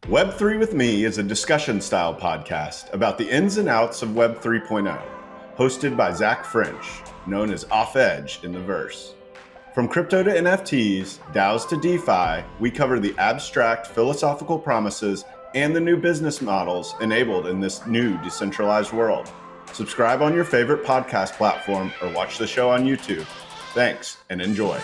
Web3 with Me is a discussion-style podcast about the ins and outs of Web 3.0, hosted by Zach French, known as Off Edge in the verse. From crypto to NFTs, DAOs to DeFi, we cover the abstract philosophical promises and the new business models enabled in this new decentralized world. Subscribe on your favorite podcast platform or watch the show on YouTube. Thanks and enjoy.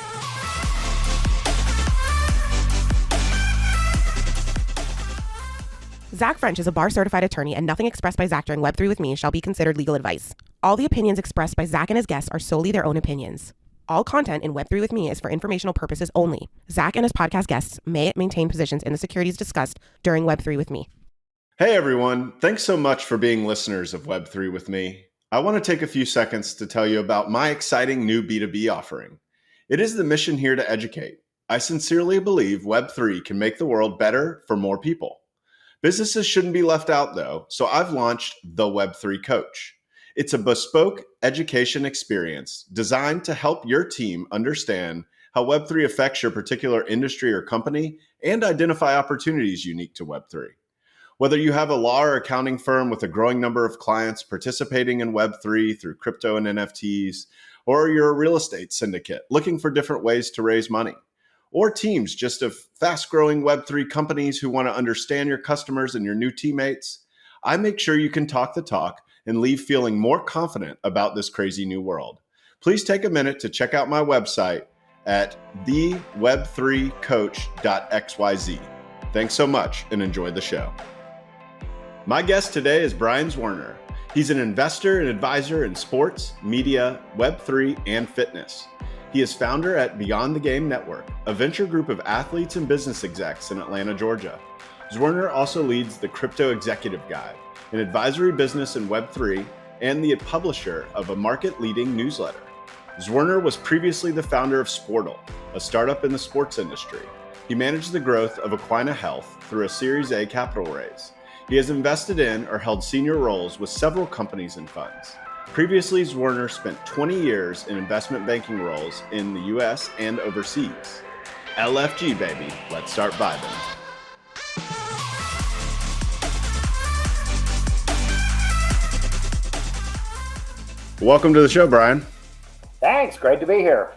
Zach French is a bar-certified attorney, and nothing expressed by Zach during Web3 with Me shall be considered legal advice. All the opinions expressed by Zach and his guests are solely their own opinions. All content in Web3 with Me is for informational purposes only. Zach and his podcast guests may maintain positions in the securities discussed during Web3 with Me. Hey everyone, thanks so much for being listeners of Web3 with Me. I want to take a few seconds to tell you about my exciting new B2B offering. It is the mission here to educate. I sincerely believe Web3 can make the world better for more people. Businesses shouldn't be left out though, so I've launched the Web3 Coach. It's a bespoke education experience designed to help your team understand how Web3 affects your particular industry or company and identify opportunities unique to Web3. Whether you have a law or accounting firm with a growing number of clients participating in Web3 through crypto and NFTs, or you're a real estate syndicate looking for different ways to raise money, or teams just of fast-growing Web3 companies who want to understand your customers and your new teammates, I make sure you can talk the talk and leave feeling more confident about this crazy new world. Please take a minute to check out my website at theweb3coach.xyz. Thanks so much and enjoy the show. My guest today is Brian Zwerner. He's an investor and advisor in sports, media, Web3, and fitness. He is founder at Beyond the Game Network, a venture group of athletes and business execs in Atlanta, Georgia. Zwerner also leads the Crypto Executive Guide, an advisory business in Web3, and the publisher of a market-leading newsletter. Zwerner was previously the founder of Sportal, a startup in the sports industry. He managed the growth of Aquina Health through a Series A capital raise. He has invested in or held senior roles with several companies and funds. Previously, Zwerner spent 20 years in investment banking roles in the US and overseas. LFG, baby. Let's start vibing. Welcome to the show, Brian. Thanks. Great to be here.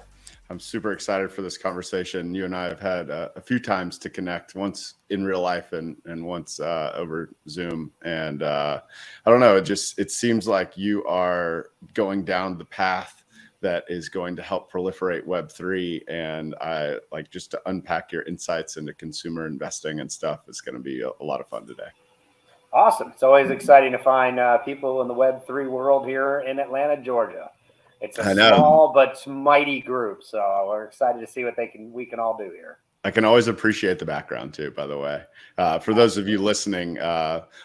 I'm super excited for this conversation. You and I have had a few times to connect, once in real life and once over Zoom. And I don't know, it seems like you are going down the path that is going to help proliferate Web3. And I like just to unpack your insights into consumer investing and stuff is going to be a lot of fun today. Awesome. It's always exciting to find people in the Web3 world here in Atlanta, Georgia. It's a small but mighty group, so we're excited to see what we can all do here. I can always appreciate the background too, by the way. For those of you listening,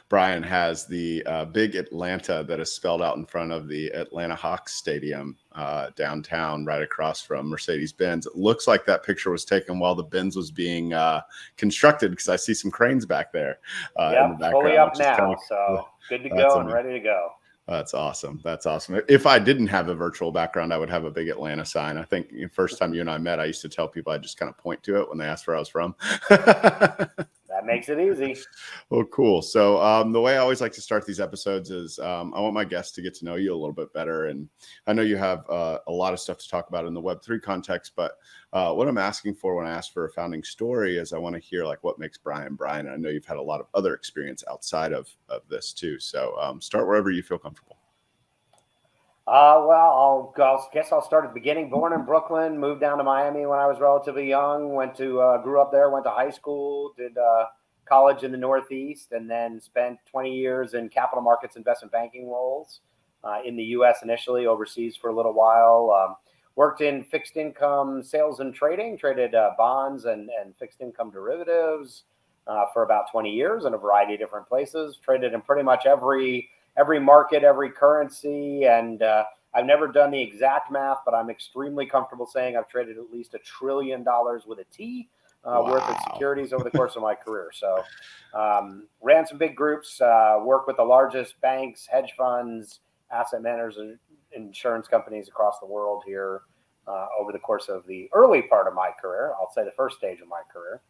Brian has the big Atlanta that is spelled out in front of the Atlanta Hawks Stadium downtown, right across from Mercedes-Benz. It looks like that picture was taken while the Benz was being constructed, because I see some cranes back there in the background. Fully up now, so good to go and ready to go. That's awesome. That's awesome. If I didn't have a virtual background, I would have a big Atlanta sign. I think the first time you and I met, I used to tell people I just kind of point to it when they asked where I was from. That makes it easy. Well, cool. So the way I always like to start these episodes is I want my guests to get to know you a little bit better. And I know you have a lot of stuff to talk about in the Web3 context, but what I'm asking for when I ask for a founding story is I want to hear like what makes Brian Brian. And I know you've had a lot of other experience outside of this too. So start wherever you feel comfortable. Well, I'll start at the beginning. Born in Brooklyn, moved down to Miami when I was relatively young. Grew up there, went to high school, did college in the Northeast, and then spent 20 years in capital markets investment banking roles in the U.S. initially, overseas for a little while. Worked in fixed income sales and trading, traded bonds and fixed income derivatives for about 20 years in a variety of different places. Traded in pretty much every market, every currency, and I've never done the exact math, but I'm extremely comfortable saying I've traded at least $1 trillion with a T worth of securities over the course of my career. So ran some big groups, worked with the largest banks, hedge funds, asset managers, and insurance companies across the world here over the course of the early part of my career. I'll say the first stage of my career.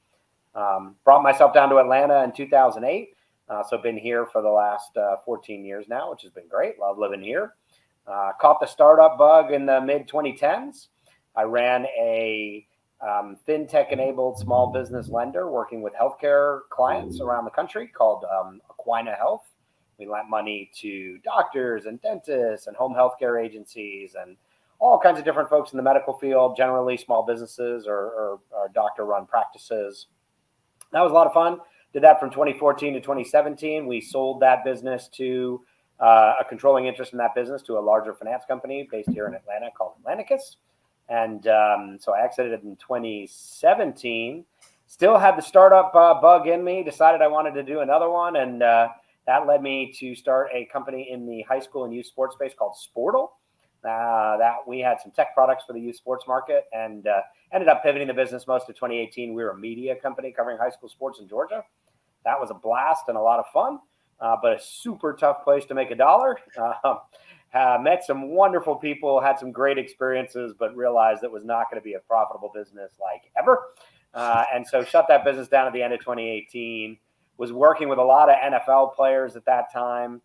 Brought myself down to Atlanta in 2008. So been here for the last 14 years now, which has been great. Love living here. Caught the startup bug in the mid 2010s. I ran a fintech-enabled small business lender working with healthcare clients around the country called Aquina Health. We lent money to doctors and dentists and home healthcare agencies and all kinds of different folks in the medical field, generally small businesses or doctor-run practices. That was a lot of fun. Did that from 2014 to 2017. We sold that business to a controlling interest in that business to a larger finance company based here in Atlanta called Atlanticus. And so I exited in 2017. Still had the startup bug in me. Decided I wanted to do another one. And that led me to start a company in the high school and youth sports space called Sportal. That we had some tech products for the youth sports market and ended up pivoting the business most of 2018. We were a media company covering high school sports in Georgia. That was a blast and a lot of fun, but a super tough place to make a dollar. Met some wonderful people, had some great experiences, but realized it was not going to be a profitable business like ever. And so shut that business down at the end of 2018. Was working with a lot of NFL players at that time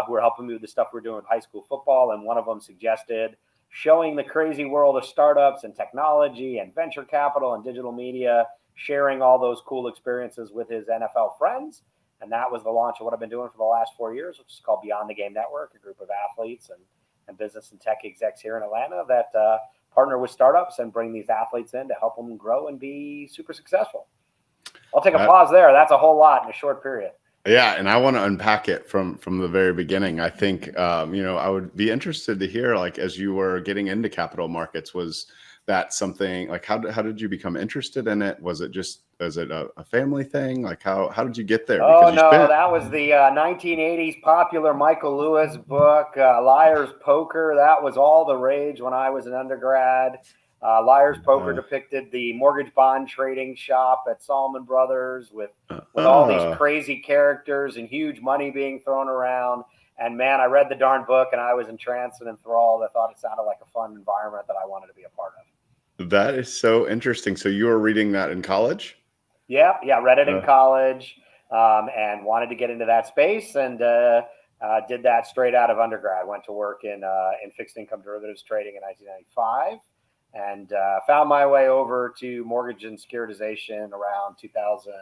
who were helping me with the stuff we were doing with high school football. And one of them suggested showing the crazy world of startups and technology and venture capital and digital media, sharing all those cool experiences with his NFL friends. And that was the launch of what I've been doing for the last 4 years, which is called Beyond the Game Network, a group of athletes and business and tech execs here in Atlanta that partner with startups and bring these athletes in to help them grow and be super successful. I'll take a pause there. That's a whole lot in a short period. Yeah, and I want to unpack it from the very beginning. I think I would be interested to hear, like, as you were getting into capital markets, was that something like how did you become interested in it? Was it a family thing? Like how did you get there? Oh no, that was the 1980s popular Michael Lewis book, Liar's Poker. That was all the rage when I was an undergrad. Liar's Poker depicted the mortgage bond trading shop at Salomon Brothers with all these crazy characters and huge money being thrown around. And man, I read the darn book and I was entranced and enthralled. I thought it sounded like a fun environment that I wanted to be a part of. That is so interesting. So you were reading that in college? Yeah, read it in college and wanted to get into that space and did that straight out of undergrad. Went to work in fixed income derivatives trading in 1995. And found my way over to mortgage and securitization around 2000.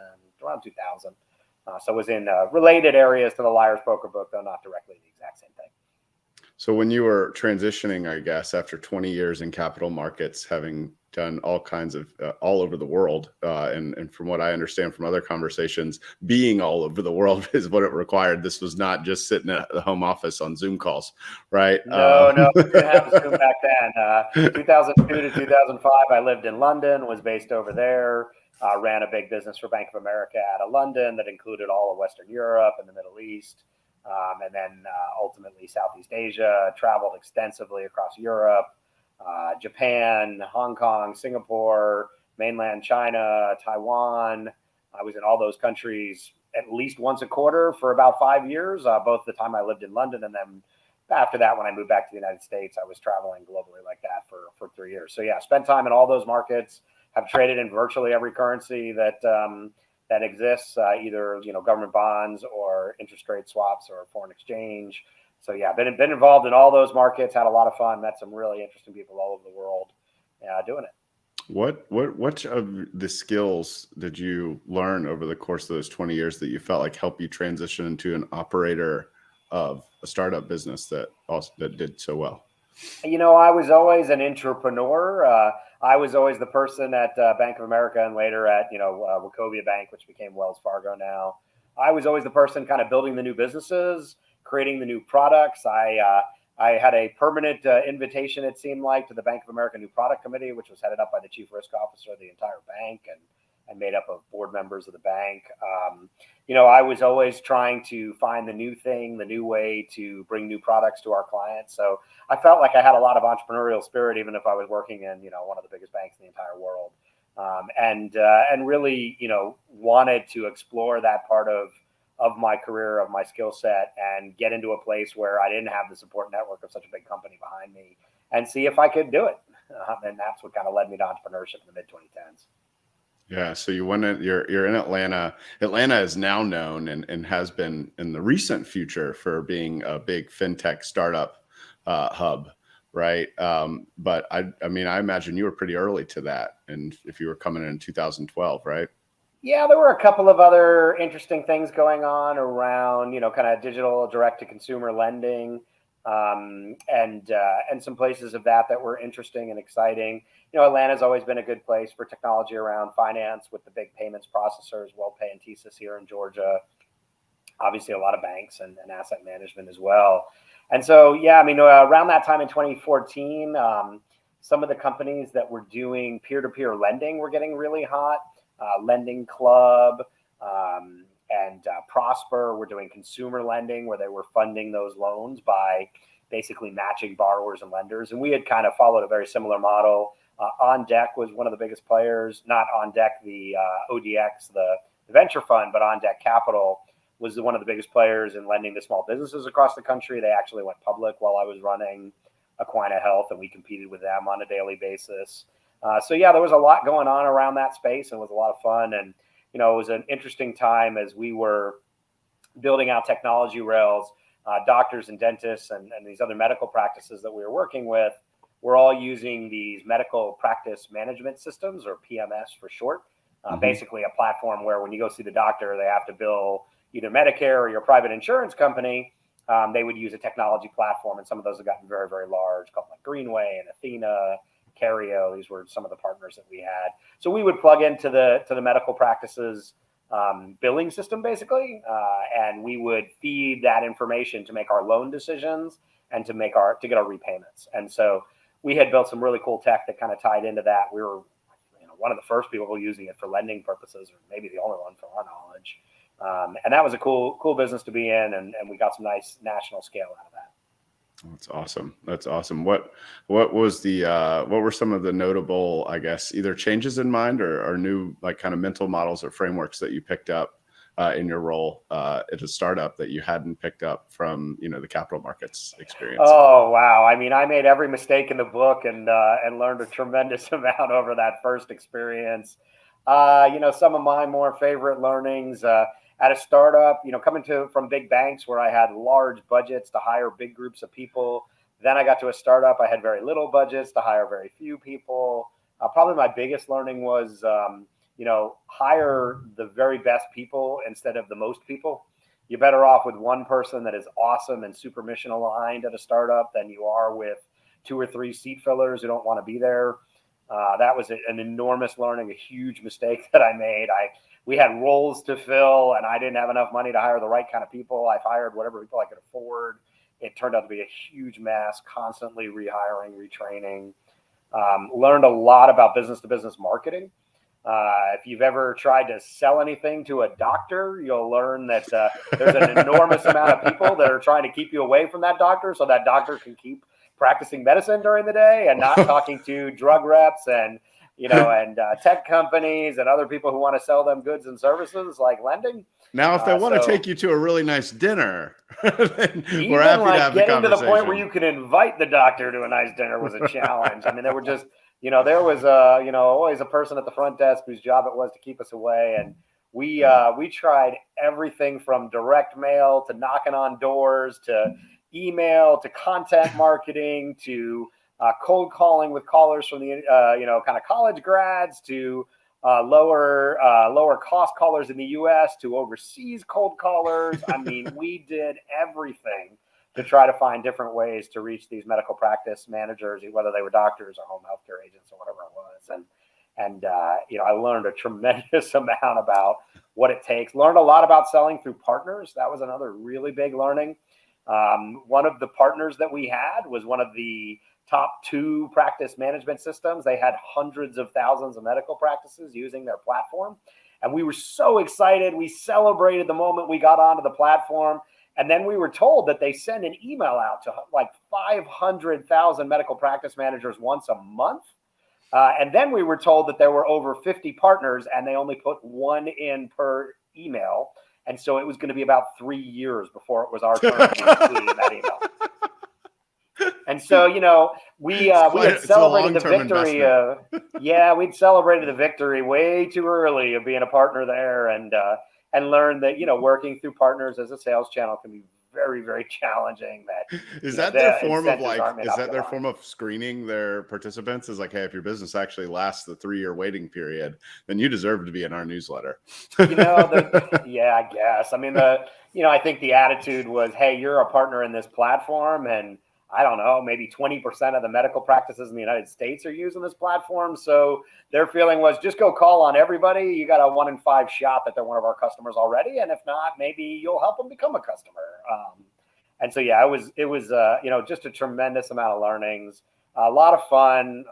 So was in related areas to the Liar's Poker book, though not directly the exact same thing. So when you were transitioning, I guess, after 20 years in capital markets, having done all kinds of all over the world, and from what I understand from other conversations, being all over the world is what it required. This was not just sitting at the home office on Zoom calls, right? No, we didn't have a Zoom back then. 2002 to 2005, I lived in London, was based over there, ran a big business for Bank of America out of London that included all of Western Europe and the Middle East. And then ultimately Southeast Asia, traveled extensively across Europe, Japan, Hong Kong, Singapore, mainland China, Taiwan. I was in all those countries at least once a quarter for about 5 years, both the time I lived in London and then after that, when I moved back to the United States, I was traveling globally like that for 3 years. So yeah, spent time in all those markets, have traded in virtually every currency that exists, either government bonds or interest rate swaps or foreign exchange. So yeah, been involved in all those markets, had a lot of fun, met some really interesting people all over the world doing it. What of the skills did you learn over the course of those 20 years that you felt like helped you transition into an operator of a startup business that did so well? I was always an intrapreneur. I was always the person at Bank of America and later at Wachovia Bank, which became Wells Fargo now. I was always the person kind of building the new businesses, creating the new products. I had a permanent invitation, it seemed like, to the Bank of America New Product Committee, which was headed up by the chief risk officer of the entire bank and made up of board members of the bank. I was always trying to find the new thing, the new way to bring new products to our clients. So I felt like I had a lot of entrepreneurial spirit, even if I was working in, one of the biggest banks in the entire world. And really, wanted to explore that part of my career, of my skill set, and get into a place where I didn't have the support network of such a big company behind me and see if I could do it. And that's what kind of led me to entrepreneurship in the mid-2010s. Yeah, so you went in, you're in Atlanta. Atlanta is now known and has been in the recent future for being a big fintech startup hub, right? But I mean, I imagine you were pretty early to that, and if you were coming in 2012, right? Yeah, there were a couple of other interesting things going on around, kind of digital direct to consumer lending, and some places of that were interesting and exciting. Atlanta's always been a good place for technology around finance with the big payments processors, WellPay and TSYS here in Georgia. Obviously, a lot of banks and asset management as well. And so, yeah, I mean, around that time in 2014, some of the companies that were doing peer-to-peer lending were getting really hot. Lending Club and Prosper were doing consumer lending where they were funding those loans by basically matching borrowers and lenders. And we had kind of followed a very similar model. On Deck was one of the biggest players, not On Deck, the ODX, the venture fund, but On Deck Capital was one of the biggest players in lending to small businesses across the country. They actually went public while I was running Aquina Health, and we competed with them on a daily basis. So yeah, there was a lot going on around that space, and it was a lot of fun. And it was an interesting time as we were building out technology rails. Doctors and dentists and these other medical practices that we were working with were all using these medical practice management systems, or PMS for short. Basically a platform where when you go see the doctor, they have to bill either Medicare or your private insurance company. They would use a technology platform, and some of those have gotten very, very large, called like Greenway and Athena, Cario. These were some of the partners that we had. So we would plug into the medical practices billing system, basically, and we would feed that information to make our loan decisions and to get our repayments. And so we had built some really cool tech that kind of tied into that. We were one of the first people using it for lending purposes, or maybe the only one from our knowledge. And that was a cool business to be in, and we got some nice national scale out of that. That's awesome. That's awesome. What was what were some of the notable, I guess, either changes in mind or new like kind of mental models or frameworks that you picked up in your role at a startup that you hadn't picked up from the capital markets experience? Oh wow! I mean, I made every mistake in the book and learned a tremendous amount over that first experience. Some of my more favorite learnings. At a startup, coming from big banks where I had large budgets to hire big groups of people. Then I got to a startup, I had very little budgets to hire very few people. Probably my biggest learning was, hire the very best people instead of the most people. You're better off with one person that is awesome and super mission aligned at a startup than you are with 2 or 3 seat fillers who don't want to be there. That was an enormous learning, a huge mistake that I made. We had roles to fill, and I didn't have enough money to hire the right kind of people. I hired whatever people I could afford. It turned out to be a huge mess, constantly rehiring, retraining. Learned a lot about business-to-business marketing. If you've ever tried to sell anything to a doctor, you'll learn that there's an enormous amount of people that are trying to keep you away from that doctor so that doctor can keep practicing medicine during the day and not talking to drug reps and tech companies and other people who want to sell them goods and services like lending. Now, if they want to take you to a really nice dinner, then even we're happy like to have the getting to the conversation. point where you could invite the doctor to a nice dinner was a challenge. I mean, there were just, there was always a person at the front desk whose job it was to keep us away. And we tried everything from direct mail to knocking on doors to email to content marketing to cold calling with callers from the kind of college grads to lower cost callers in the U.S. to overseas cold callers. I mean, we did everything to try to find different ways to reach these medical practice managers, whether they were doctors or home healthcare agents or whatever it was. And I learned a tremendous amount about what it takes. Learned a lot about selling through partners. That was another really big learning. One of the partners that we had was one of the top 2 practice management systems. They had hundreds of thousands of medical practices using their platform. And we were so excited. We celebrated the moment we got onto the platform. And then we were told that they send an email out to like 500,000 medical practice managers once a month. And then we were told that there were over 50 partners and they only put 1 in per email. And so it was going to be about 3 years before it was our turn to be included in that email. And And so, we had celebrated the victory. We'd celebrated the victory way too early of being a partner there, and learned that working through partners as a sales channel can be very, very challenging. Is that their form of screening their participants? Is like, hey, if your business actually lasts the 3-year waiting period, then you deserve to be in our newsletter. I guess. I mean, I think the attitude was, hey, you're a partner in this platform, and I don't know, maybe 20% of the medical practices in the United States are using this platform. So their feeling was just go call on everybody. You got a 1 in 5 shot that they're one of our customers already. And if not, maybe you'll help them become a customer. And so, it was just a tremendous amount of learnings, a lot of fun,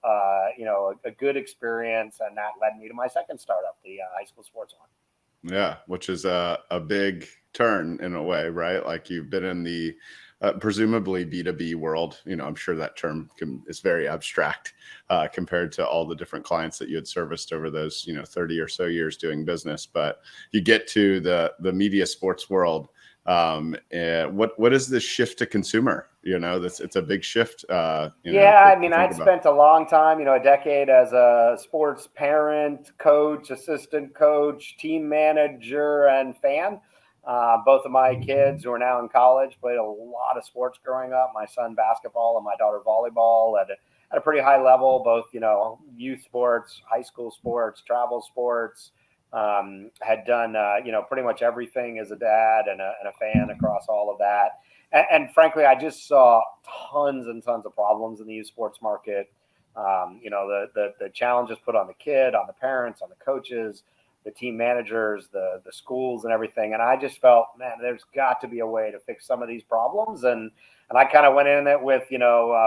a good experience. And that led me to my second startup, the high school sports one. Yeah, which is a big turn in a way, right? Like you've been in the presumably B2B world. I'm sure that term is very abstract compared to all the different clients that you had serviced over those 30 or so years doing business. But you get to the media sports world. What is this shift to consumer? It's a big shift. I'd spent a long time, a decade as a sports parent, coach, assistant coach, team manager, and fan. Both of my kids, who are now in college, played a lot of sports growing up. My son basketball and my daughter volleyball at a pretty high level, both youth sports, high school sports, travel sports. Had done pretty much everything as a dad and a fan across all of that. And frankly, I just saw tons and tons of problems in the youth sports market. The challenges put on the kid, on the parents, on the coaches, the team managers, the schools and everything. And I just felt, man, there's got to be a way to fix some of these problems. And I kind of went in it with,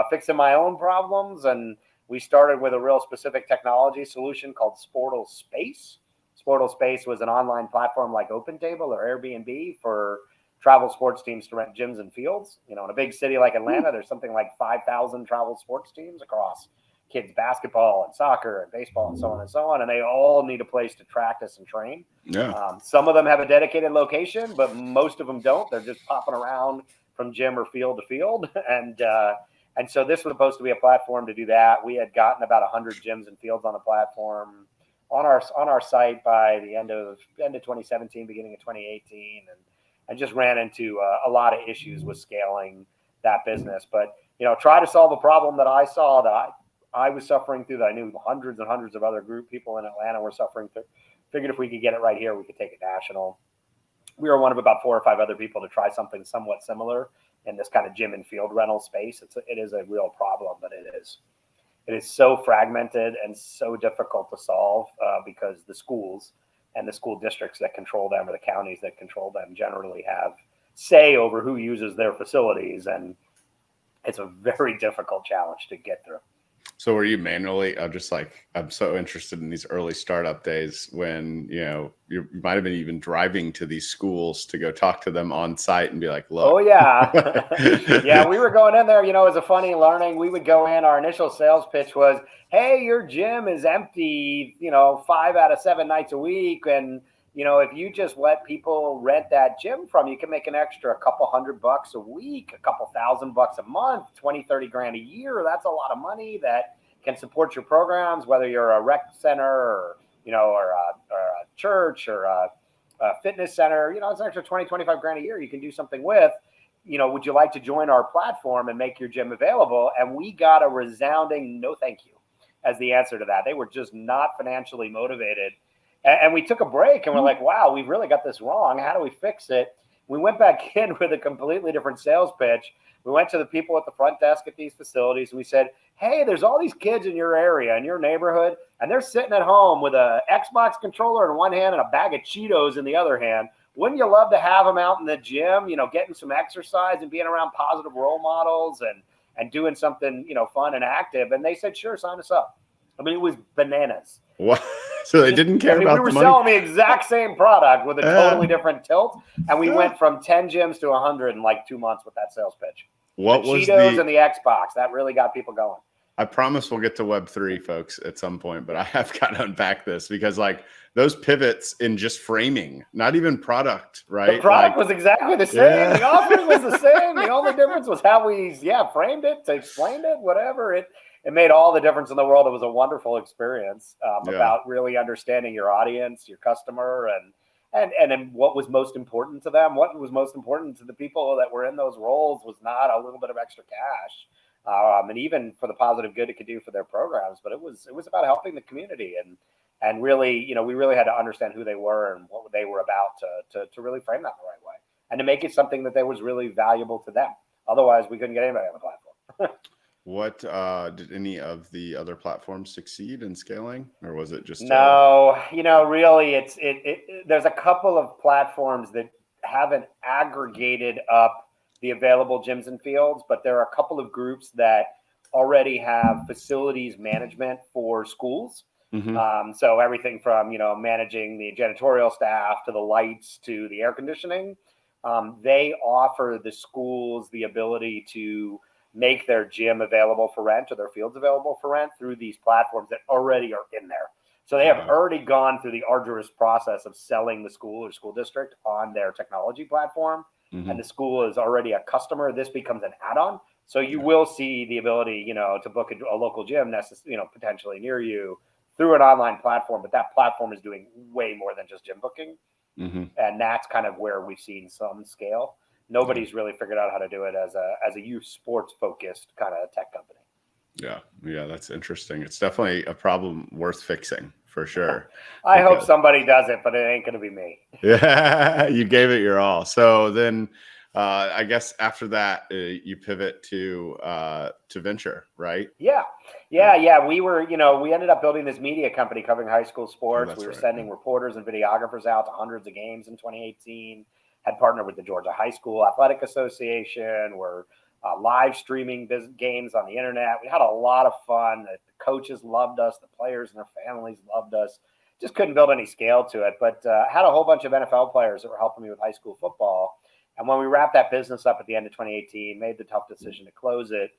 fixing my own problems. And we started with a real specific technology solution called Sportal Space. Sportal Space was an online platform like OpenTable or Airbnb for travel sports teams to rent gyms and fields. In a big city like Atlanta, there's something like 5,000 travel sports teams across kids basketball and soccer and baseball and so on and so on. And they all need a place to practice and train. Yeah. Some of them have a dedicated location, but most of them don't. They're just popping around from gym or field to field. And so this was supposed to be a platform to do that. We had gotten about 100 gyms and fields on the platform on our site by the end of 2017, beginning of 2018, and just ran into a lot of issues with scaling that business. But try to solve a problem that I saw that I was suffering through, that I knew hundreds and hundreds of other group people in Atlanta were suffering through. Figured if we could get it right here, we could take it national. We were one of about 4 or 5 other people to try something somewhat similar in this kind of gym and field rental space. It is a real problem, but it is so fragmented and so difficult to solve because the schools and the school districts that control them, or the counties that control them, generally have say over who uses their facilities. And it's a very difficult challenge to get through. So were you manually, I'm so interested in these early startup days when, you might have been even driving to these schools to go talk to them on site and be like, look. Oh, yeah. Yeah, we were going in there, it was a funny learning. We would go in, our initial sales pitch was, hey, your gym is empty, 5 out of 7 nights a week. And, if you just let people rent that gym from you, can make an extra couple $100 a week, a couple $1,000 a month, 20, 30 grand a year. That's a lot of money that can support your programs, whether you're a rec center or a church or a fitness center. It's an extra 20, 25 grand a year you can do something with. Would you like to join our platform and make your gym available? And we got a resounding no thank you as the answer to that. They were just not financially motivated. And we took a break and we're like, wow, we've really got this wrong. How do we fix it? We went back in with a completely different sales pitch. We went to the people at the front desk at these facilities and we said, hey, there's all these kids in your area, in your neighborhood, and they're sitting at home with a Xbox controller in one hand and a bag of Cheetos in the other hand. Wouldn't you love to have them out in the gym, getting some exercise and being around positive role models and doing something, fun and active? And they said, sure, sign us up. I mean, it was bananas. What? So they didn't care about the money? We were selling the exact same product with a totally different tilt. And we went from 10 gyms to 100 in like 2 months with that sales pitch. What the was Cheetos and the Xbox, that really got people going. I promise we'll get to Web3, folks, at some point, but I have got to unpack this because like those pivots in just framing, not even product, right? The product was exactly the same. Yeah. The offering was the same. The only difference was how we, framed it, explained it, whatever. It made all the difference in the world. It was a wonderful experience about really understanding your audience, your customer, and what was most important to them. What was most important to the people that were in those roles was not a little bit of extra cash. And even for the positive good it could do for their programs, but it was about helping the community and really, we really had to understand who they were and what they were about to really frame that the right way and to make it something that was really valuable to them. Otherwise, we couldn't get anybody on the platform. What did any of the other platforms succeed in scaling, or was it just no? Really, there's a couple of platforms that haven't aggregated up the available gyms and fields, but there are a couple of groups that already have facilities management for schools. So everything from, managing the janitorial staff to the lights to the air conditioning, they offer the schools the ability to make their gym available for rent or their fields available for rent through these platforms that already are in there. So they have already gone through the arduous process of selling the school or school district on their technology platform. And the school is already a customer. This becomes an add-on. So you will see the ability, to book a local gym, potentially near you through an online platform. But that platform is doing way more than just gym booking. And that's kind of where we've seen some scale. Nobody's really figured out how to do it as a youth sports focused kind of tech company. Yeah, that's interesting. It's definitely a problem worth fixing for sure. I hope somebody does it, but it ain't going to be me. Yeah, you gave it your all. So then I guess after that, you pivot to venture, right? Yeah. We were, we ended up building this media company covering high school sports. We were sending reporters and videographers out to hundreds of games in 2018. Had partnered with the Georgia High School Athletic Association. We're live streaming games on the internet. We had a lot of fun. The coaches loved us. The players and their families loved us. Just couldn't build any scale to it, but had a whole bunch of NFL players that were helping me with high school football. And when we wrapped that business up at the end of 2018, made the tough decision to close it.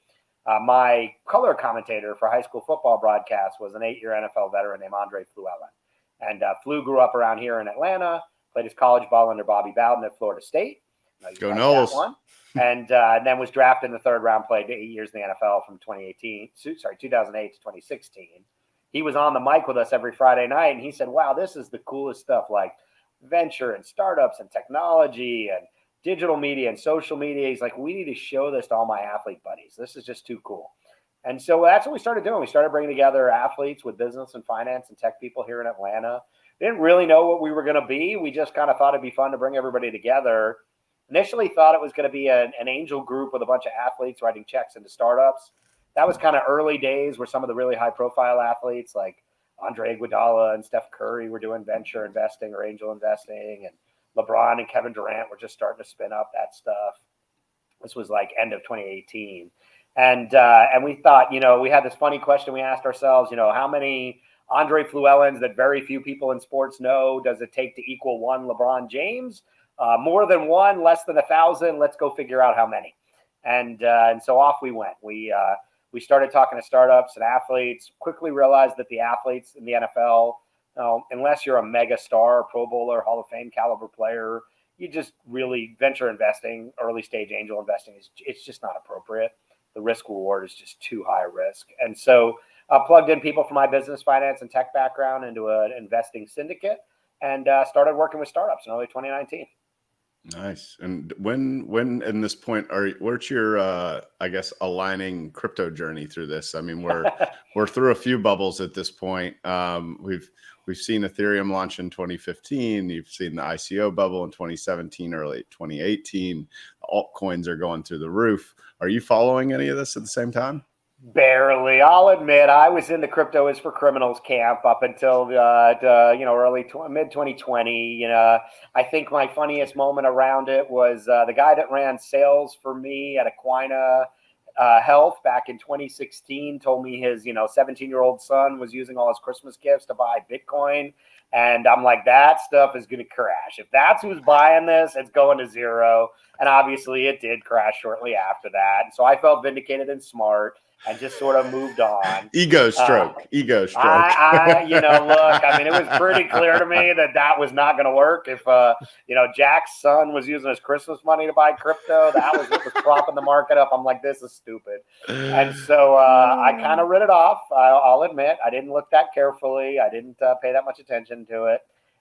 My color commentator for high school football broadcast was an 8-year NFL veteran named Andre Fluellen. And Flu grew up around here in Atlanta, played his college ball under Bobby Bowden at Florida State. Go Noles. And then was drafted in the third round, played 8 years in the NFL from 2008 to 2016. He was on the mic with us every Friday night, and he said, wow, this is the coolest stuff, like venture and startups and technology and digital media and social media. He's like, we need to show this to all my athlete buddies. This is just too cool. And so that's what we started doing. We started bringing together athletes with business and finance and tech people here in Atlanta. We didn't really know what we were going to be. We just kind of thought it'd be fun to bring everybody together. Initially thought it was going to be an angel group with a bunch of athletes writing checks into startups. That was kind of early days where some of the really high profile athletes like Andre Iguodala and Steph Curry were doing venture investing or angel investing, and LeBron and Kevin Durant were just starting to spin up that stuff. This was like end of 2018. And we thought, we had this funny question we asked ourselves, how many Andre Fluellens that very few people in sports know does it take to equal one LeBron James? More than one, less than 1,000. Let's go figure out how many. And so off we went. We started talking to startups and athletes, quickly realized that the athletes in the NFL, unless you're a mega star, Pro Bowler, Hall of Fame caliber player, you just really venture investing, early stage angel investing, it's just not appropriate. The risk reward is just too high a risk. And so I plugged in people from my business, finance, and tech background into an investing syndicate and started working with startups in early 2019. Nice. And when in this point where's your I guess aligning crypto journey through this? I mean, we're through a few bubbles at this point. We've seen Ethereum launch in 2015. You've seen the ICO bubble in 2017, early 2018. Altcoins are going through the roof. Are you following any of this at the same time? Barely. I'll admit I was in the crypto is for criminals camp up until mid 2020. I think my funniest moment around it was the guy that ran sales for me at Aquina Health back in 2016 told me his 17-year-old son was using all his Christmas gifts to buy Bitcoin. And I'm like, that stuff is going to crash. If that's who's buying this, it's going to zero. And obviously it did crash shortly after that. So I felt vindicated and smart. and just sort of moved on. Ego stroke. Look, I mean, it was pretty clear to me that was not going to work. If, Jack's son was using his Christmas money to buy crypto, that was what was propping the market up. I'm like, this is stupid. And so I kind of read it off. I'll admit, I didn't look that carefully. I didn't pay that much attention to it.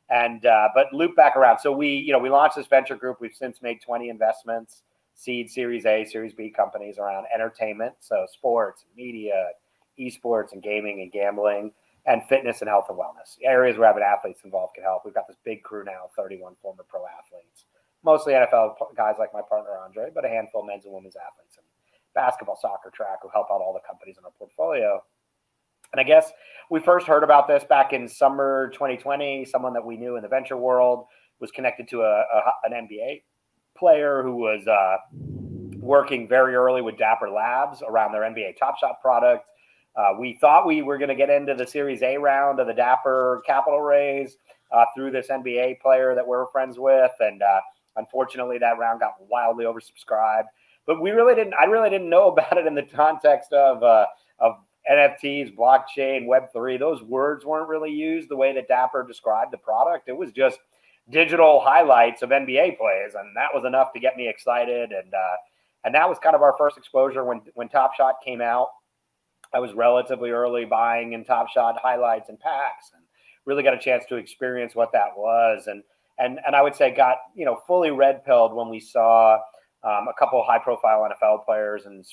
And but loop back around. So we launched this venture group. We've since made 20 investments, seed, Series A, Series B companies around entertainment, so sports, media, esports, and gaming and gambling, and fitness and health and wellness. Areas where having athletes involved can help. We've got this big crew now, 31 former pro athletes, mostly NFL guys like my partner Andre, but a handful of men's and women's athletes and basketball, soccer, track who help out all the companies in our portfolio. And I guess we first heard about this back in summer 2020. Someone that we knew in the venture world was connected to an NBA player who was working very early with Dapper Labs around their NBA Top Shot product. We thought we were going to get into the Series A round of the Dapper capital raise through this NBA player that we're friends with. And unfortunately, that round got wildly oversubscribed. But I really didn't know about it in the context of NFTs, blockchain, Web3. Those words weren't really used the way that Dapper described the product. It was just digital highlights of NBA plays, and that was enough to get me excited. And that was kind of our first exposure when Top Shot came out. I was relatively early buying in Top Shot highlights and packs, and really got a chance to experience what that was. And I would say got fully red pilled when we saw a couple of high profile NFL players in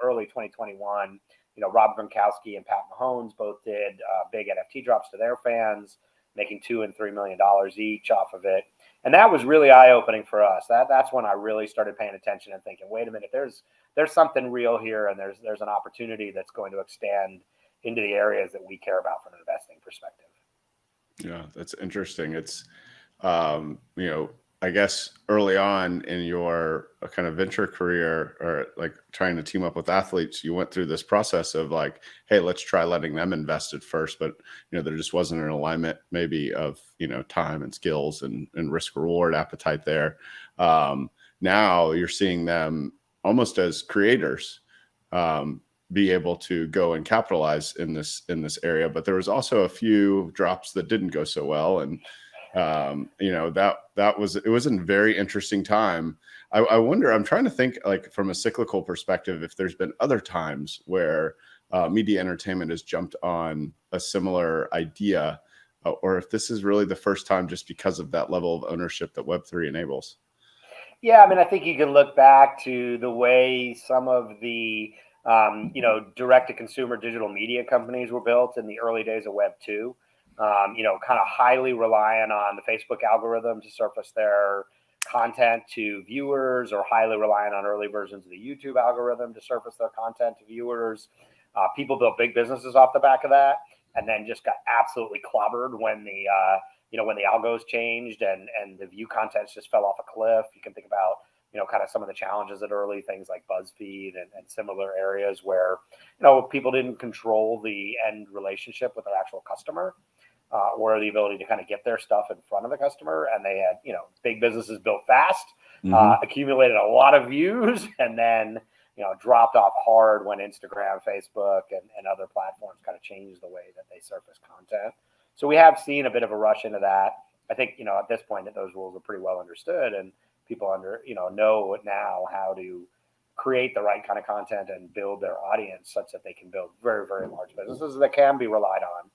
early 2021. Rob Gronkowski and Pat Mahomes both did big NFT drops to their fans, making $2 and $3 million each off of it. And that was really eye-opening for us. That's when I really started paying attention and thinking, wait a minute, there's something real here, and there's an opportunity that's going to extend into the areas that we care about from an investing perspective. Yeah, that's interesting. It's, I guess early on in your kind of venture career, or like trying to team up with athletes, you went through this process of like, hey, let's try letting them invest at first. But, there just wasn't an alignment maybe of, time and skills and risk reward appetite there. Now you're seeing them almost as creators be able to go and capitalize in this area. But there was also a few drops that didn't go so well. And it was a very interesting time. I wonder, I'm trying to think like from a cyclical perspective, if there's been other times where media entertainment has jumped on a similar idea, or if this is really the first time just because of that level of ownership that Web3 enables. Yeah, I mean, I think you can look back to the way some of the direct-to-consumer digital media companies were built in the early days of Web2. Kind of highly reliant on the Facebook algorithm to surface their content to viewers, or highly reliant on early versions of the YouTube algorithm to surface their content to viewers. People built big businesses off the back of that, and then just got absolutely clobbered when the algos changed and the view contents just fell off a cliff. You can think about kind of some of the challenges at early things like BuzzFeed and similar areas where people didn't control the end relationship with their actual customer. Or the ability to kind of get their stuff in front of the customer. And they had, big businesses built fast, accumulated a lot of views, and then, dropped off hard when Instagram, Facebook, and other platforms kind of changed the way that they surface content. So we have seen a bit of a rush into that. I think, at this point that those rules are pretty well understood, and people know now how to create the right kind of content and build their audience such that they can build very, very large businesses that can be relied on,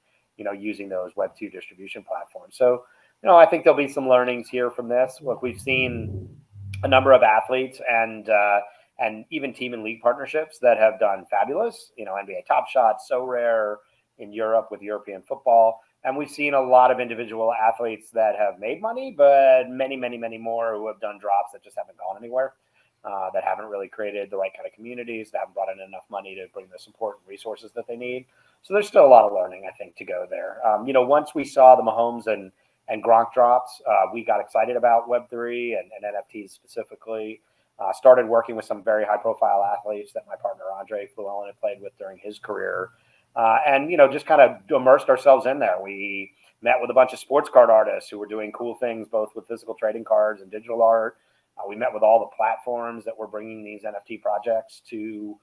using those Web2 distribution platforms. So, I think there'll be some learnings here from this. Look, we've seen a number of athletes and even team and league partnerships that have done fabulous. NBA Top Shot, So Rare in Europe with European football. And we've seen a lot of individual athletes that have made money, but many, many, many more who have done drops that just haven't gone anywhere, that haven't really created the right kind of communities, that haven't brought in enough money to bring the support and resources that they need. So there's still a lot of learning, I think, to go there. Once we saw the Mahomes and Gronk drops, we got excited about Web3 and NFTs specifically. Started working with some very high-profile athletes that my partner Andre Fluellen had played with during his career. And just kind of immersed ourselves in there. We met with a bunch of sports card artists who were doing cool things, both with physical trading cards and digital art. We met with all the platforms that were bringing these NFT projects to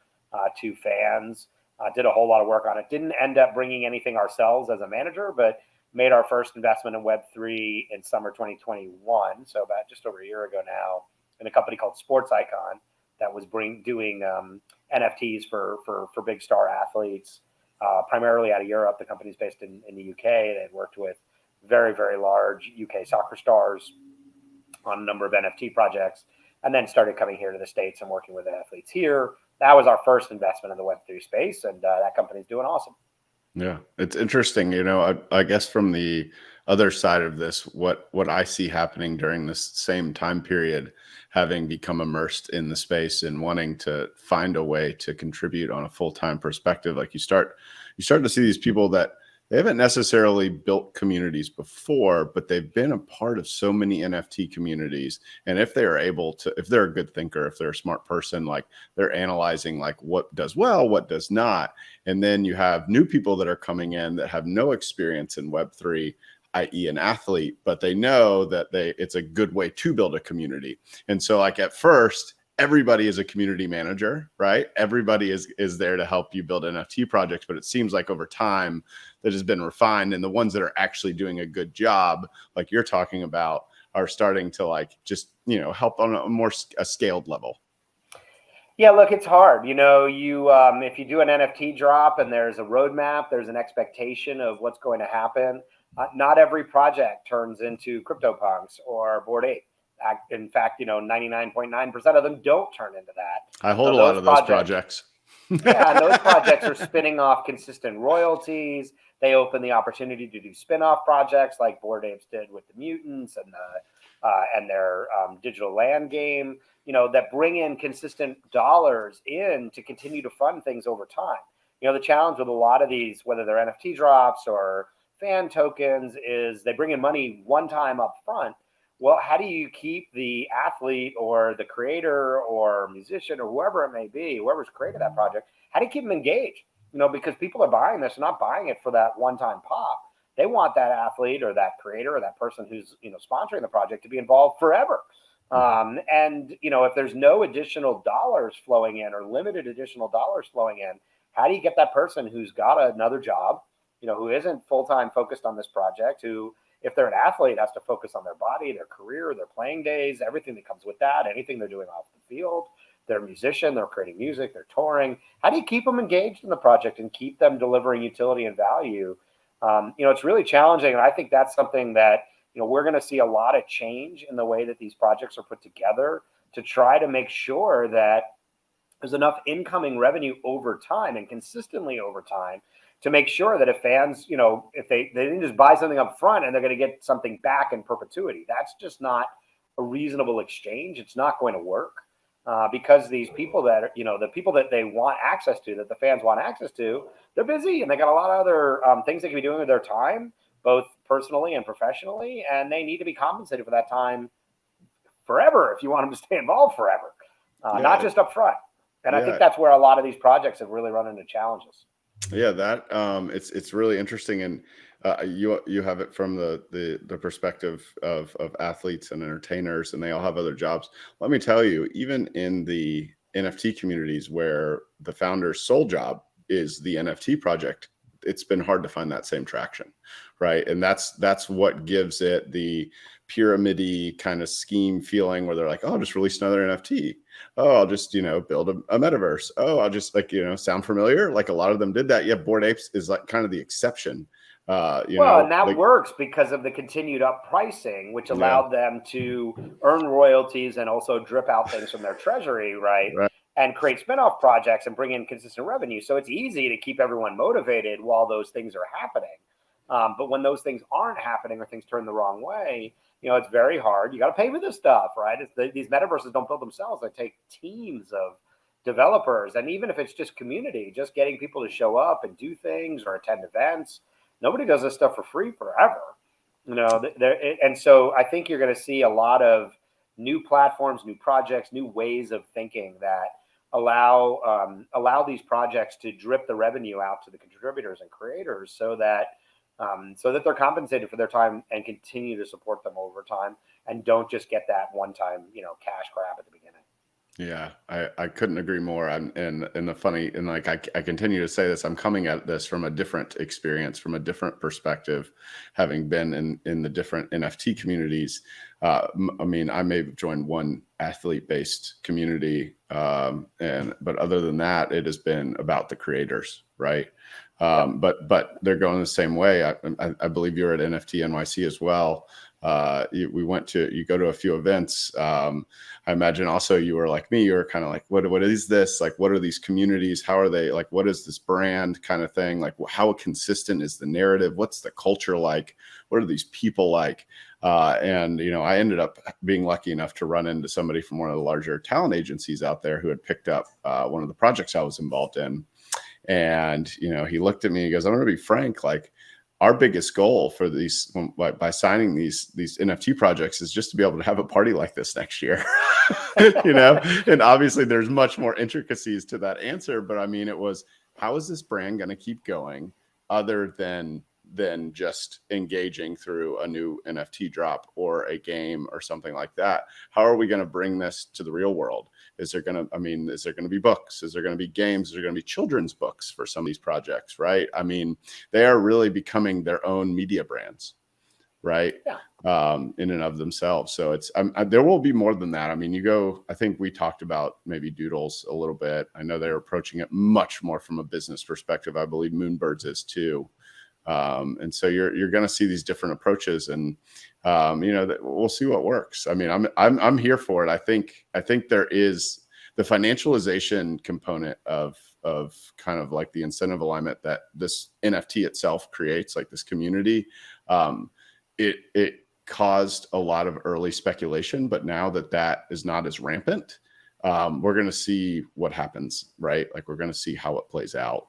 to fans. Did a whole lot of work on it. Didn't end up bringing anything ourselves as a manager, but made our first investment in Web3 in summer 2021. So about just over a year ago now, in a company called Sports Icon that was doing NFTs for big star athletes, primarily out of Europe. The company's based in the UK. They had worked with very, very large UK soccer stars on a number of NFT projects, and then started coming here to the States and working with athletes here. That was our first investment in the Web3 space, and that company's doing awesome. Yeah, it's interesting. I guess from the other side of this, what I see happening during this same time period, having become immersed in the space and wanting to find a way to contribute on a full-time perspective, like you start to see these people that they haven't necessarily built communities before, but they've been a part of so many NFT communities. And if they're a good thinker, if they're a smart person, like they're analyzing like what does well, what does not. And then you have new people that are coming in that have no experience in Web3, i.e. an athlete, but they know that it's a good way to build a community. And so like at first, everybody is a community manager, right? Everybody is there to help you build NFT projects, but it seems like over time that has been refined, and the ones that are actually doing a good job, like you're talking about, are starting to like just help on a scaled level. Yeah, look, it's hard. If you do an NFT drop and there's a roadmap, there's an expectation of what's going to happen. Not every project turns into CryptoPunks or Bored Ape. In fact, 99.9% of them don't turn into that. I hold a lot of those projects. Yeah, and those projects are spinning off consistent royalties. They open the opportunity to do spin-off projects like Bored Apes did with the Mutants and their digital land game, that bring in consistent dollars in to continue to fund things over time. The challenge with a lot of these, whether they're NFT drops or fan tokens, is they bring in money one time up front. Well, how do you keep the athlete or the creator or musician or whoever it may be, whoever's created that project, how do you keep them engaged? Because people are buying this, not buying it for that one-time pop. They want that athlete or that creator or that person who's sponsoring the project to be involved forever. And if there's no additional dollars flowing in or limited additional dollars flowing in, how do you get that person who's got another job, who isn't full-time focused on this project, who, if they're an athlete, has to focus on their body, their career, their playing days, everything that comes with that, anything they're doing off the field. They're a musician, they're creating music, they're touring. How do you keep them engaged in the project and keep them delivering utility and value? It's really challenging. And I think that's something that, we're going to see a lot of change in the way that these projects are put together to try to make sure that there's enough incoming revenue over time and consistently over time to make sure that if fans, if they didn't just buy something up front and they're going to get something back in perpetuity, that's just not a reasonable exchange. It's not going to work because these people that are, the people that they want access to, that the fans want access to, they're busy and they got a lot of other things they can be doing with their time, both personally and professionally, and they need to be compensated for that time forever if you want them to stay involved forever, not just up front. And I think that's where a lot of these projects have really run into challenges. Yeah, that it's really interesting, and you have it from the perspective of athletes and entertainers, and they all have other jobs. Let me tell you, even in the NFT communities where the founder's sole job is the NFT project, it's been hard to find that same traction, right? And that's what gives it the pyramid-y kind of scheme feeling, where they're like, oh, I'll just release another NFT. Oh, I'll just, build a metaverse. Oh, I'll just sound familiar. Like a lot of them did that. Yeah. Bored Apes is like kind of the exception. And that works because of the continued up pricing, which allowed them to earn royalties and also drip out things from their treasury, right? And create spinoff projects and bring in consistent revenue. So it's easy to keep everyone motivated while those things are happening. But when those things aren't happening or things turn the wrong way, it's very hard. You got to pay for this stuff, right? These metaverses don't build themselves. They take teams of developers. And even if it's just community, just getting people to show up and do things or attend events, nobody does this stuff for free forever. And so I think you're going to see a lot of new platforms, new projects, new ways of thinking that allow these projects to drip the revenue out to the contributors and creators so that they're compensated for their time and continue to support them over time and don't just get that one-time, cash grab at the beginning. Yeah, I couldn't agree more. And the funny, and like I continue to say this, I'm coming at this from a different experience, from a different perspective, having been in the different NFT communities. I mean, I may have joined one athlete-based community, but other than that, it has been about the creators, right? But they're going the same way. I believe you're at NFT NYC as well. You go to a few events. I imagine also you were like me, you were kind of like, what is this? Like, what are these communities? How are they, like, what is this brand kind of thing? Like, how consistent is the narrative? What's the culture like? What are these people like? And, I ended up being lucky enough to run into somebody from one of the larger talent agencies out there who had picked up one of the projects I was involved in. And, he looked at me, he goes, I'm going to be frank, like, our biggest goal for these by signing these NFT projects is just to be able to have a party like this next year. And obviously there's much more intricacies to that answer, but I mean, it was, how is this brand going to keep going other than just engaging through a new NFT drop or a game or something like that? How are we going to bring this to the real world? Is there going to be books? Is there going to be games? Is there going to be children's books for some of these projects, right? I mean, they are really becoming their own media brands, right? Yeah. In and of themselves. So there will be more than that. I mean, I think we talked about maybe Doodles a little bit. I know they're approaching it much more from a business perspective. I believe Moonbirds is too. And so you're going to see these different approaches, and we'll see what works. I mean, I'm here for it. I think there is the financialization component of kind of like the incentive alignment that this NFT itself creates, like this community. It caused a lot of early speculation, but now that is not as rampant, we're going to see what happens, right? Like, we're going to see how it plays out,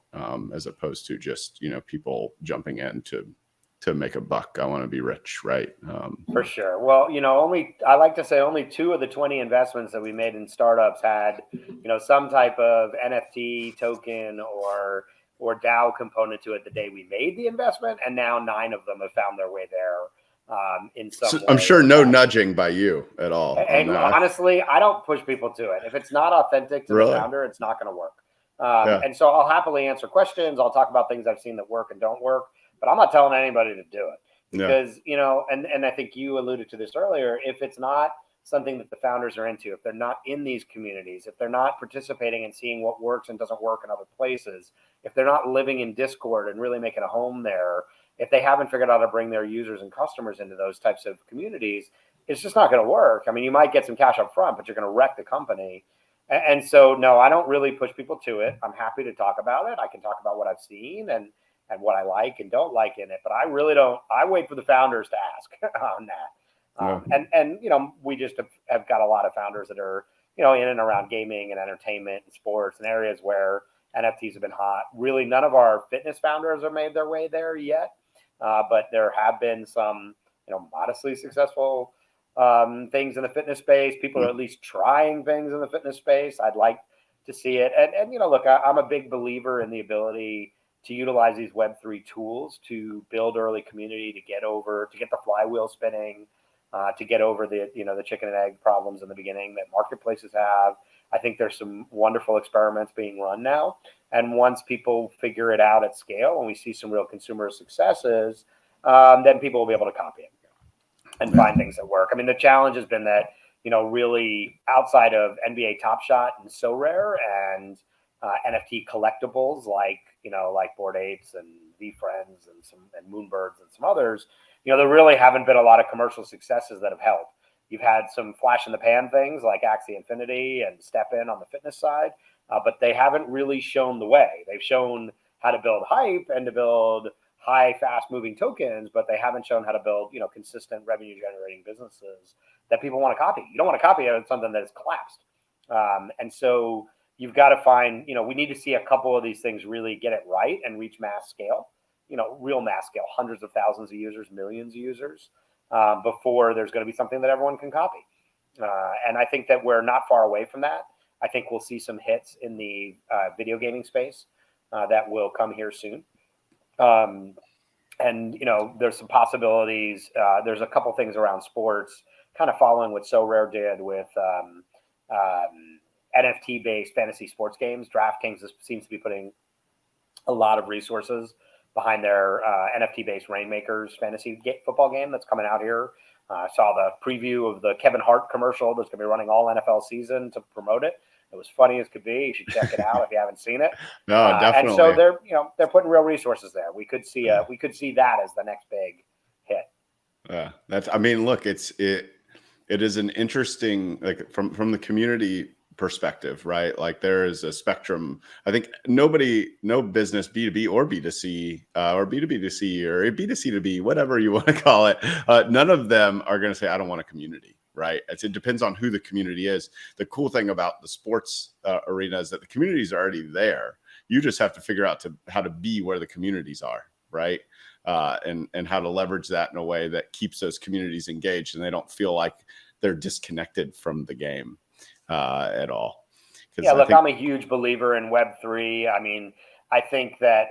as opposed to just, people jumping in to make a buck. I want to be rich, right? For sure. Well, I like to say only 2 of the 20 investments that we made in startups had, some type of NFT token or DAO component to it the day we made the investment, and now 9 of them have found their way there. In some way. I'm sure no nudging by you at all. And honestly, I don't push people to it. If it's not authentic to the founder, it's not going to work. And so I'll happily answer questions. I'll talk about things I've seen that work and don't work, but I'm not telling anybody to do it because, and I think you alluded to this earlier, if it's not something that the founders are into, if they're not in these communities, if they're not participating and seeing what works and doesn't work in other places, if they're not living in Discord and really making a home there, if they haven't figured out how to bring their users and customers into those types of communities, it's just not going to work. I mean, you might get some cash up front, but you're going to wreck the company. And so, no, I don't really push people to it. I'm happy to talk about it. I can talk about what I've seen and what I like and don't like in it, but I really don't. I wait for the founders to ask on that. And we just have got a lot of founders that are, in and around gaming and entertainment and sports and areas where NFTs have been hot. Really, none of our fitness founders have made their way there yet. But there have been some, modestly successful things in the fitness space. People are at least trying things in the fitness space. I'd like to see it. And look, I'm a big believer in the ability to utilize these Web3 tools to build early community, to get the flywheel spinning, to get over the chicken and egg problems in the beginning that marketplaces have. I think there's some wonderful experiments being run now. And once people figure it out at scale and we see some real consumer successes, then people will be able to copy it and find things that work. I mean, the challenge has been that, really outside of NBA Top Shot and So Rare and NFT collectibles like Bored Apes and VFriends and Moonbirds and some others, there really haven't been a lot of commercial successes that have helped. You've had some flash in the pan things like Axie Infinity and Step In on the fitness side, but they haven't really shown the way. They've shown how to build hype and to build high, fast-moving tokens, but they haven't shown how to build, consistent revenue-generating businesses that people want to copy. You don't want to copy something that has collapsed. And so you've got to find, we need to see a couple of these things really get it right and reach mass scale, real mass scale, hundreds of thousands of users, millions of users, before there's going to be something that everyone can copy. And I think that we're not far away from that. I think we'll see some hits in the video gaming space that will come here soon. And, there's some possibilities. There's a couple things around sports, kind of following what So Rare did with NFT based fantasy sports games. DraftKings seems to be putting a lot of resources behind their NFT based Rainmakers fantasy football game that's coming out here. I saw the preview of the Kevin Hart commercial that's going to be running all NFL season to promote it. It was funny as could be. You should check it out if you haven't seen it. No, definitely. And so they're putting real resources there. We could see that as the next big hit. Look, it is an interesting, like from the community perspective, right? Like there is a spectrum. I think no business, B2B or B2C, or B2B2C or B2C to B, whatever you want to call it, none of them are going to say, I don't want a community, right? It depends on who the community is. The cool thing about the sports arena is that the community is already there. You just have to figure out how to be where the communities are, right? And how to leverage that in a way that keeps those communities engaged and they don't feel like they're disconnected from the game at all. Yeah, look, I'm a huge believer in Web3. I mean, I think that,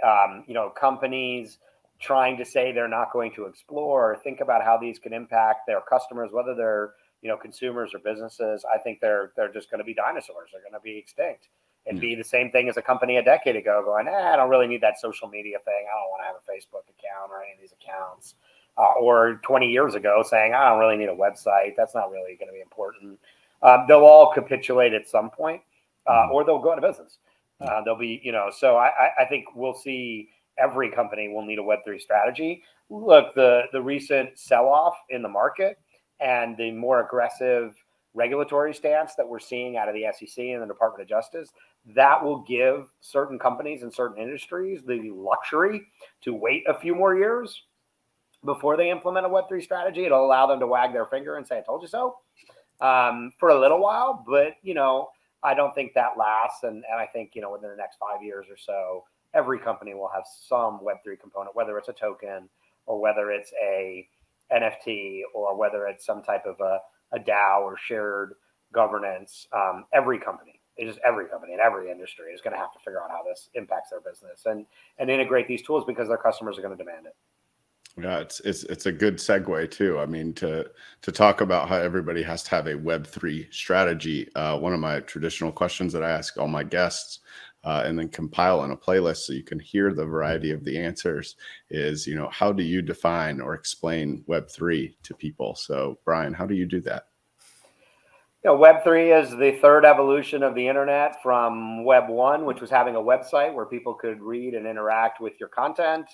companies trying to say they're not going to explore or think about how these can impact their customers, whether they're, consumers or businesses, I think they're just going to be dinosaurs. They're going to be extinct. It'd be the same thing as a company a decade ago going, I don't really need that social media thing. I don't want to have a Facebook account or any of these accounts. Or 20 years ago saying, I don't really need a website. That's not really going to be important. They'll all capitulate at some point, or they'll go out of business. They'll be, so I think we'll see every company will need a Web3 strategy. Look, the recent sell-off in the market and the more aggressive regulatory stance that we're seeing out of the SEC and the Department of Justice, that will give certain companies and certain industries the luxury to wait a few more years before they implement a Web3 strategy. It'll allow them to wag their finger and say, I told you so, for a little while. But, I don't think that lasts. And I think, within the next 5 years or so, every company will have some Web3 component, whether it's a token or whether it's a NFT or whether it's some type of a DAO or shared governance. Every company in every industry is going to have to figure out how this impacts their business and integrate these tools because their customers are going to demand it. Yeah, it's a good segue too. I mean, to talk about how everybody has to have a Web3 strategy. One of my traditional questions that I ask all my guests, and then compile in a playlist so you can hear the variety of the answers is, how do you define or explain Web3 to people? So, Brian, how do you do that? Web3 is the third evolution of the internet from Web1, which was having a website where people could read and interact with your content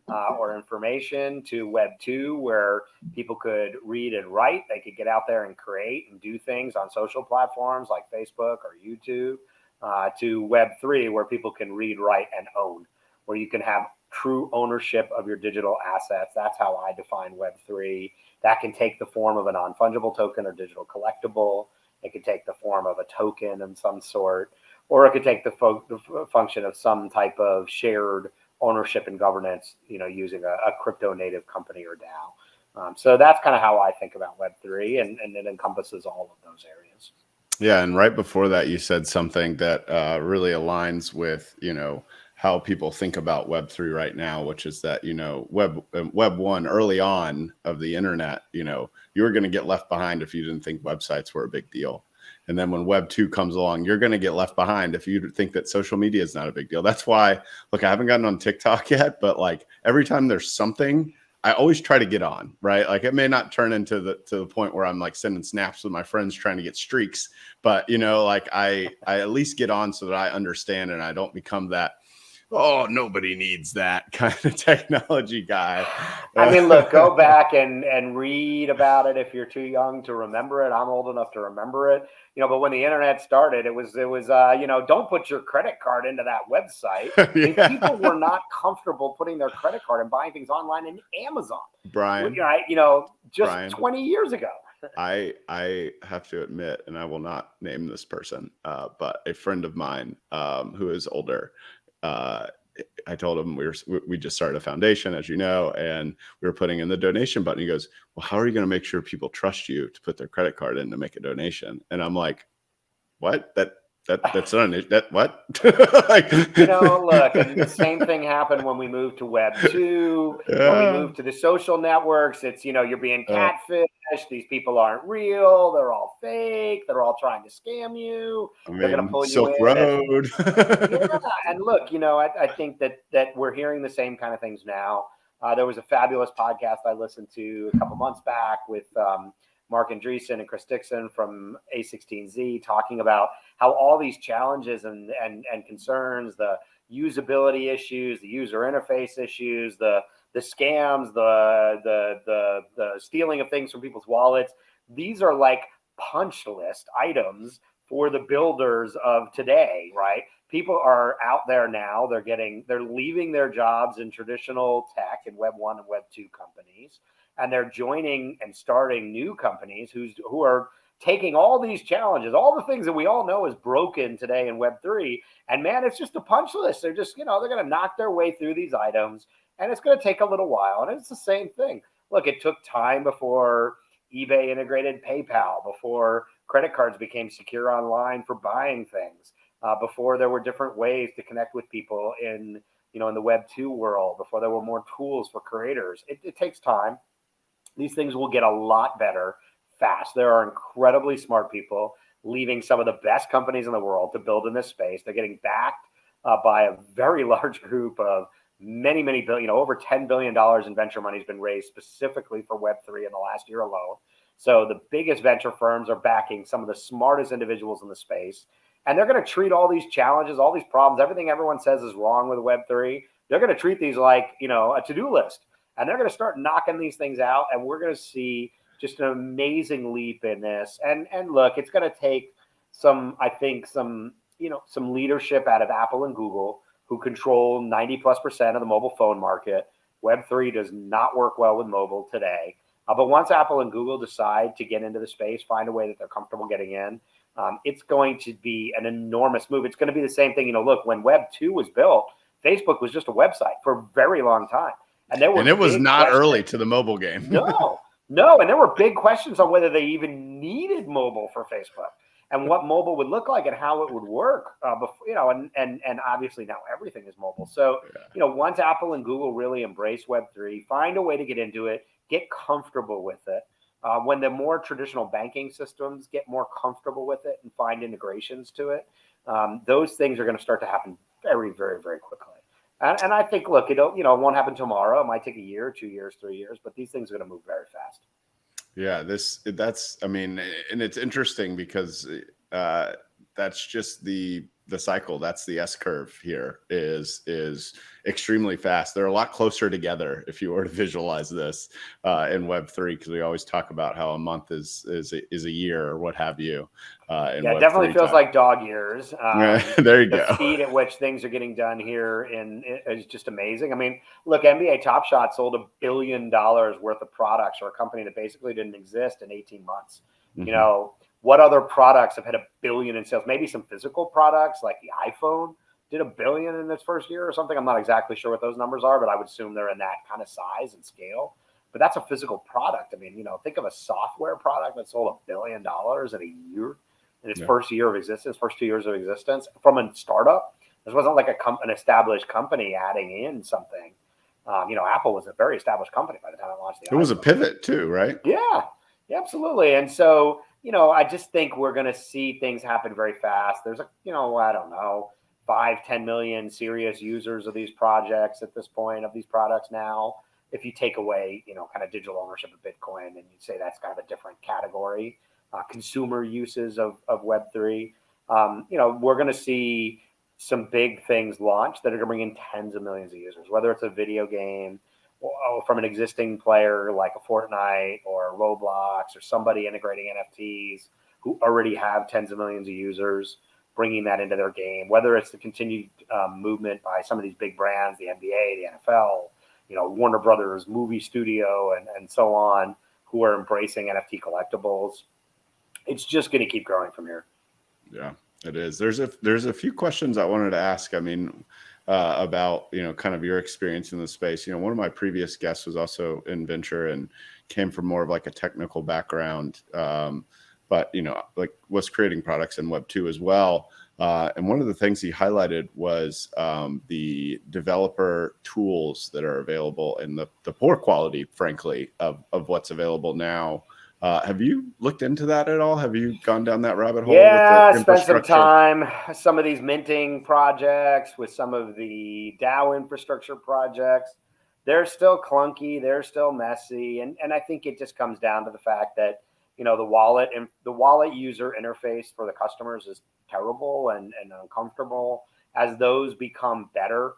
or information, to Web2, where people could read and write. They could get out there and create and do things on social platforms like Facebook or YouTube, to Web3, where people can read, write, and own, where you can have true ownership of your digital assets. That's how I define Web3. That can take the form of a non-fungible token or digital collectible. It could take the form of a token of some sort, or it could take the function of some type of shared ownership and governance, using a crypto native company or DAO. So that's kind of how I think about Web3, and it encompasses all of those areas. Yeah. And right before that, you said something that really aligns with, how people think about Web3 right now, which is that, Web1 early on of the internet, you were going to get left behind if you didn't think websites were a big deal. And then when Web2 comes along, you're going to get left behind if you think that social media is not a big deal. That's why, look, I haven't gotten on TikTok yet, but like every time there's something, I always try to get on, right? Like it may not turn into the point where I'm like sending snaps with my friends trying to get streaks, but like I at least get on so that I understand and I don't become that, oh, nobody needs that kind of technology guy. I mean, look, go back and read about it if you're too young to remember it. I'm old enough to remember it, but when the internet started, it was don't put your credit card into that website. Yeah. People were not comfortable putting their credit card and buying things online in Amazon. Brian, just Brian, 20 years ago. I have to admit, and I will not name this person, but a friend of mine who is older, I told him we just started a foundation, as you know, and we were putting in the donation button. He goes, well, how are you going to make sure people trust you to put their credit card in to make a donation? And I'm like, what? That's not that what? Look, and the same thing happened when we moved to Web2, when we moved to the social networks. It's, you're being catfished. These people aren't real. They're all fake. They're all trying to scam you. They're going to pull Silk you in. Road. Yeah. And look, I think that we're hearing the same kind of things now. There was a fabulous podcast I listened to a couple months back with Mark Andreessen and Chris Dixon from A16Z talking about how all these challenges and concerns, the usability issues, the user interface issues, the scams, the stealing of things from people's wallets, these are like punch list items for the builders of today, right? People are out there now. They're leaving their jobs in traditional tech and Web1 and Web2 companies, and they're joining and starting new companies who are taking all these challenges, all the things that we all know is broken today in Web3. And man, it's just a punch list. They're just, they're going to knock their way through these items, and it's going to take a little while. And it's the same thing. Look, it took time before eBay integrated PayPal, before credit cards became secure online for buying things, before there were different ways to connect with people in the Web2 world, before there were more tools for creators. It takes time. These things will get a lot better fast. There are incredibly smart people leaving some of the best companies in the world to build in this space. They're getting backed by a very large group of many billion, over $10 billion in venture money has been raised specifically for Web3 in the last year alone. So the biggest venture firms are backing some of the smartest individuals in the space. And they're going to treat all these challenges, all these problems, everything everyone says is wrong with Web3. They're going to treat these like, a to-do list. And they're going to start knocking these things out. And we're going to see just an amazing leap in this. And look, it's going to take some leadership out of Apple and Google, who control 90+% of the mobile phone market. Web3 does not work well with mobile today. But once Apple and Google decide to get into the space, find a way that they're comfortable getting in, it's going to be an enormous move. It's going to be the same thing. Look, when Web2 was built, Facebook was just a website for a very long time. And it was not early to the mobile game. No. And there were big questions on whether they even needed mobile for Facebook and what mobile would look like and how it would work. And obviously now everything is mobile. So, once Apple and Google really embrace Web3, find a way to get into it, get comfortable with it. When the more traditional banking systems get more comfortable with it and find integrations to it, those things are going to start to happen very, very, very quickly. And I think, look, it won't happen tomorrow. It might take a year, 2 years, 3 years, but these things are going to move very fast. Yeah, and it's interesting because that's just the cycle. That's the S curve here is extremely fast. They're a lot closer together if you were to visualize this in Web3, because we always talk about how a month is a year or what have you. It definitely feels like dog years. There you go. The speed at which things are getting done here is just amazing. I mean, look, NBA Top Shot sold $1 billion worth of products for a company that basically didn't exist in 18 months. Mm-hmm. What other products have had $1 billion in sales? Maybe some physical products like the iPhone did $1 billion in its first year or something. I'm not exactly sure what those numbers are, but I would assume they're in that kind of size and scale. But that's a physical product. I mean, think of a software product that sold $1 billion in a year in its first year of existence, first 2 years of existence from a startup. This wasn't like an established company adding in something. Apple was a very established company by the time it launched the iPhone. It was a pivot too, right? Yeah, absolutely. And so, I just think we're going to see things happen very fast. There's 5-10 million serious users of these projects at this point, of these products now. If you take away, kind of digital ownership of Bitcoin, and you'd say that's kind of a different category, consumer uses of Web3, we're going to see some big things launch that are going to bring in tens of millions of users, whether it's a video game from an existing player like a Fortnite or Roblox or somebody integrating NFTs who already have tens of millions of users, bringing that into their game, whether it's the continued movement by some of these big brands, the NBA, the NFL, Warner Brothers movie studio and so on, who are embracing NFT collectibles. It's just going to keep growing from here. Yeah, it is. There's a few questions I wanted to ask. I mean, about, kind of your experience in the space. One of my previous guests was also in venture and came from more of like a technical background, but, like was creating products in Web2 as well. And one of the things he highlighted was the developer tools that are available and the poor quality, frankly, of what's available now. Have you looked into that at all? Have you gone down that rabbit hole with the Yeah, spent some infrastructure? time, some of these minting projects with some of the DAO infrastructure projects. They're still clunky, they're still messy. And I think it just comes down to the fact that, the wallet user interface for the customers is terrible and uncomfortable. As those become better,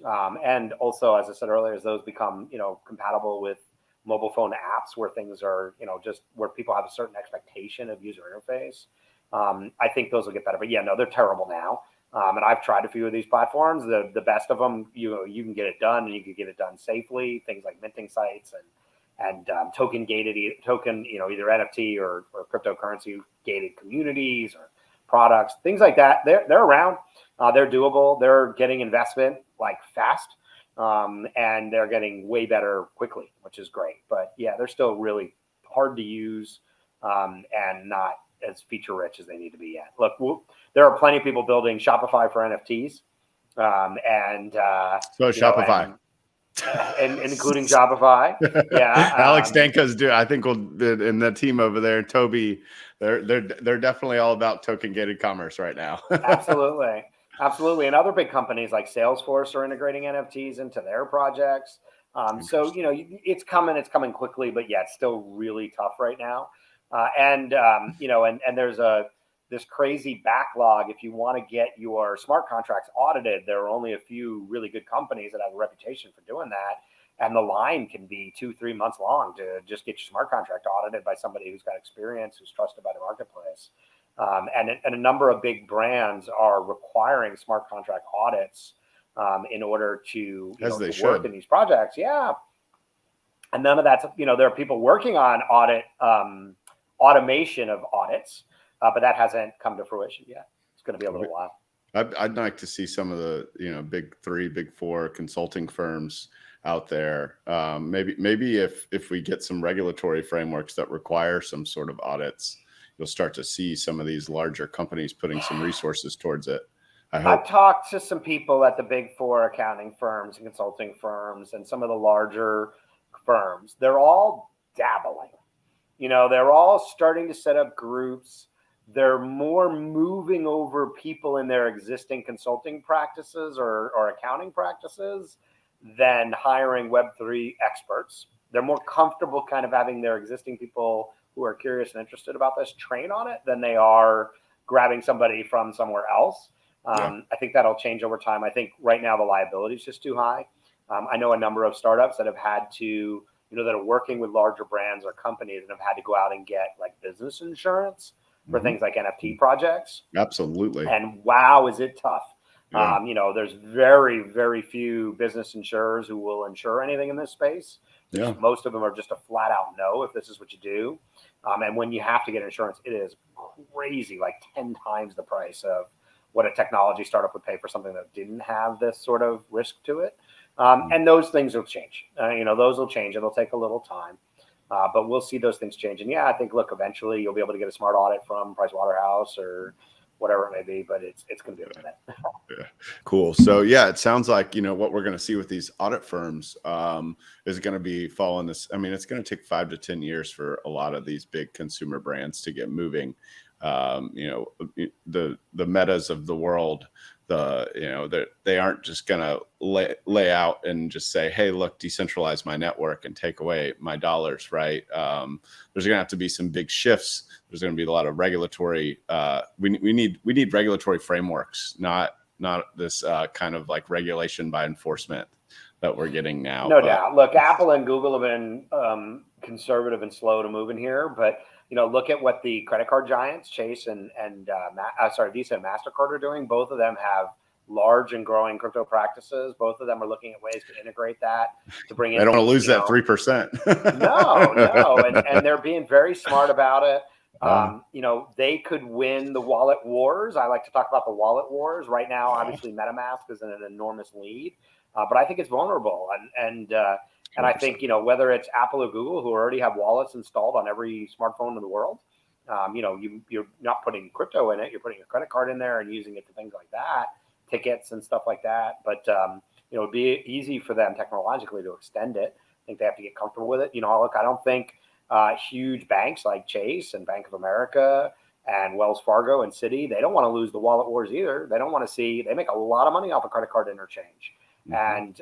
and also, as I said earlier, as those become, compatible with mobile phone apps where things are, just where people have a certain expectation of user interface. I think those will get better, but yeah, no, they're terrible now. And I've tried a few of these platforms. The best of them, you can get it done, and you can get it done safely. Things like minting sites and token gated either NFT or cryptocurrency gated communities or products, things like that. They're around. They're doable. They're getting investment like fast. And they're getting way better quickly, which is great. But yeah, they're still really hard to use and not as feature rich as they need to be yet. Look, there are plenty of people building Shopify for NFTs, So Shopify. And including Shopify. Yeah. Alex Danko's I think and the team over there, Toby, they're definitely all about token gated commerce right now. Absolutely. Absolutely. And other big companies like Salesforce are integrating NFTs into their projects. So, it's coming quickly, but yeah, it's still really tough right now. And there's this crazy backlog. If you want to get your smart contracts audited, there are only a few really good companies that have a reputation for doing that. And the line can be 2-3 months long to just get your smart contract audited by somebody who's got experience, who's trusted by the marketplace. And a number of big brands are requiring smart contract audits in order to, work in these projects. Yeah. And none of that's, there are people working on automation of audits, but that hasn't come to fruition yet. It's going to be a little while. I'd like to see some of the, big 3, big 4 consulting firms out there. Maybe if we get some regulatory frameworks that require some sort of audits, you'll start to see some of these larger companies putting some resources towards it. I've talked to some people at the big 4 accounting firms and consulting firms and some of the larger firms. They're all dabbling. They're all starting to set up groups. They're more moving over people in their existing consulting practices or accounting practices than hiring Web3 experts. They're more comfortable kind of having their existing people who are curious and interested about this train on it than they are grabbing somebody from somewhere else. I think that'll change over time. I think right now the liability is just too high. I know a number of startups that have had to, that are working with larger brands or companies and have had to go out and get like business insurance for things like NFT projects. Absolutely. And wow, is it tough. Yeah. There's very, very few business insurers who will insure anything in this space. Yeah. Most of them are just a flat out no if this is what you do. And when you have to get insurance, it is crazy, like 10 times the price of what a technology startup would pay for something that didn't have this sort of risk to it. And those things will change. Those will change. It'll take a little time. But we'll see those things change. And yeah, I think, look, eventually you'll be able to get a smart audit from Pricewaterhouse or whatever it may be, but it's going to be a minute. Yeah. Cool. So yeah, it sounds like, what we're going to see with these audit firms is going to be following this. I mean, it's going to take 5 to 10 years for a lot of these big consumer brands to get moving. The Metas of the world, they aren't just going to lay out and just say, hey, look, decentralize my network and take away my dollars, right? There's going to have to be some big shifts. There's going to be a lot of regulatory. We need regulatory frameworks, not this kind of like regulation by enforcement that we're getting now. No doubt. Look, Apple and Google have been conservative and slow to move in here, but look at what the credit card giants, Chase and Visa and MasterCard are doing. Both of them have large and growing crypto practices. Both of them are looking at ways to integrate that, to bring in. I don't want to lose that 3%. No. And they're being very smart about it. They could win the wallet wars. I like to talk about the wallet wars. Right now, obviously, MetaMask is in an enormous lead, but I think it's vulnerable. And I think, whether it's Apple or Google, who already have wallets installed on every smartphone in the world, You're not putting crypto in it. You're putting a credit card in there and using it for things like that, tickets and stuff like that. But it'd be easy for them technologically to extend it. I think they have to get comfortable with it. Look, I don't think huge banks like Chase and Bank of America and Wells Fargo and Citi, they don't want to lose the wallet wars either. They don't want to see, they make a lot of money off of credit card interchange and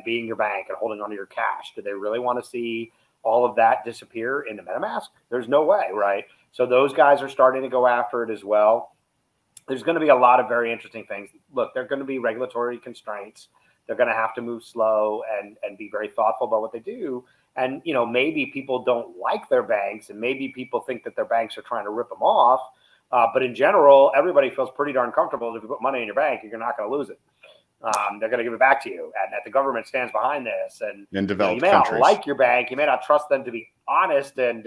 being your bank and holding onto your cash. Do they really want to see all of that disappear into MetaMask? There's no way, right? So those guys are starting to go after it as well. There's going to be a lot of very interesting things. Look, there are going to be regulatory constraints. They're going to have to move slow and be very thoughtful about what they do. And, maybe people don't like their banks and maybe people think that their banks are trying to rip them off. But in general, everybody feels pretty darn comfortable that if you put money in your bank, you're not going to lose it. They're going to give it back to you, and that the government stands behind this. And in developed you may countries, not like your bank, you may not trust them to be honest and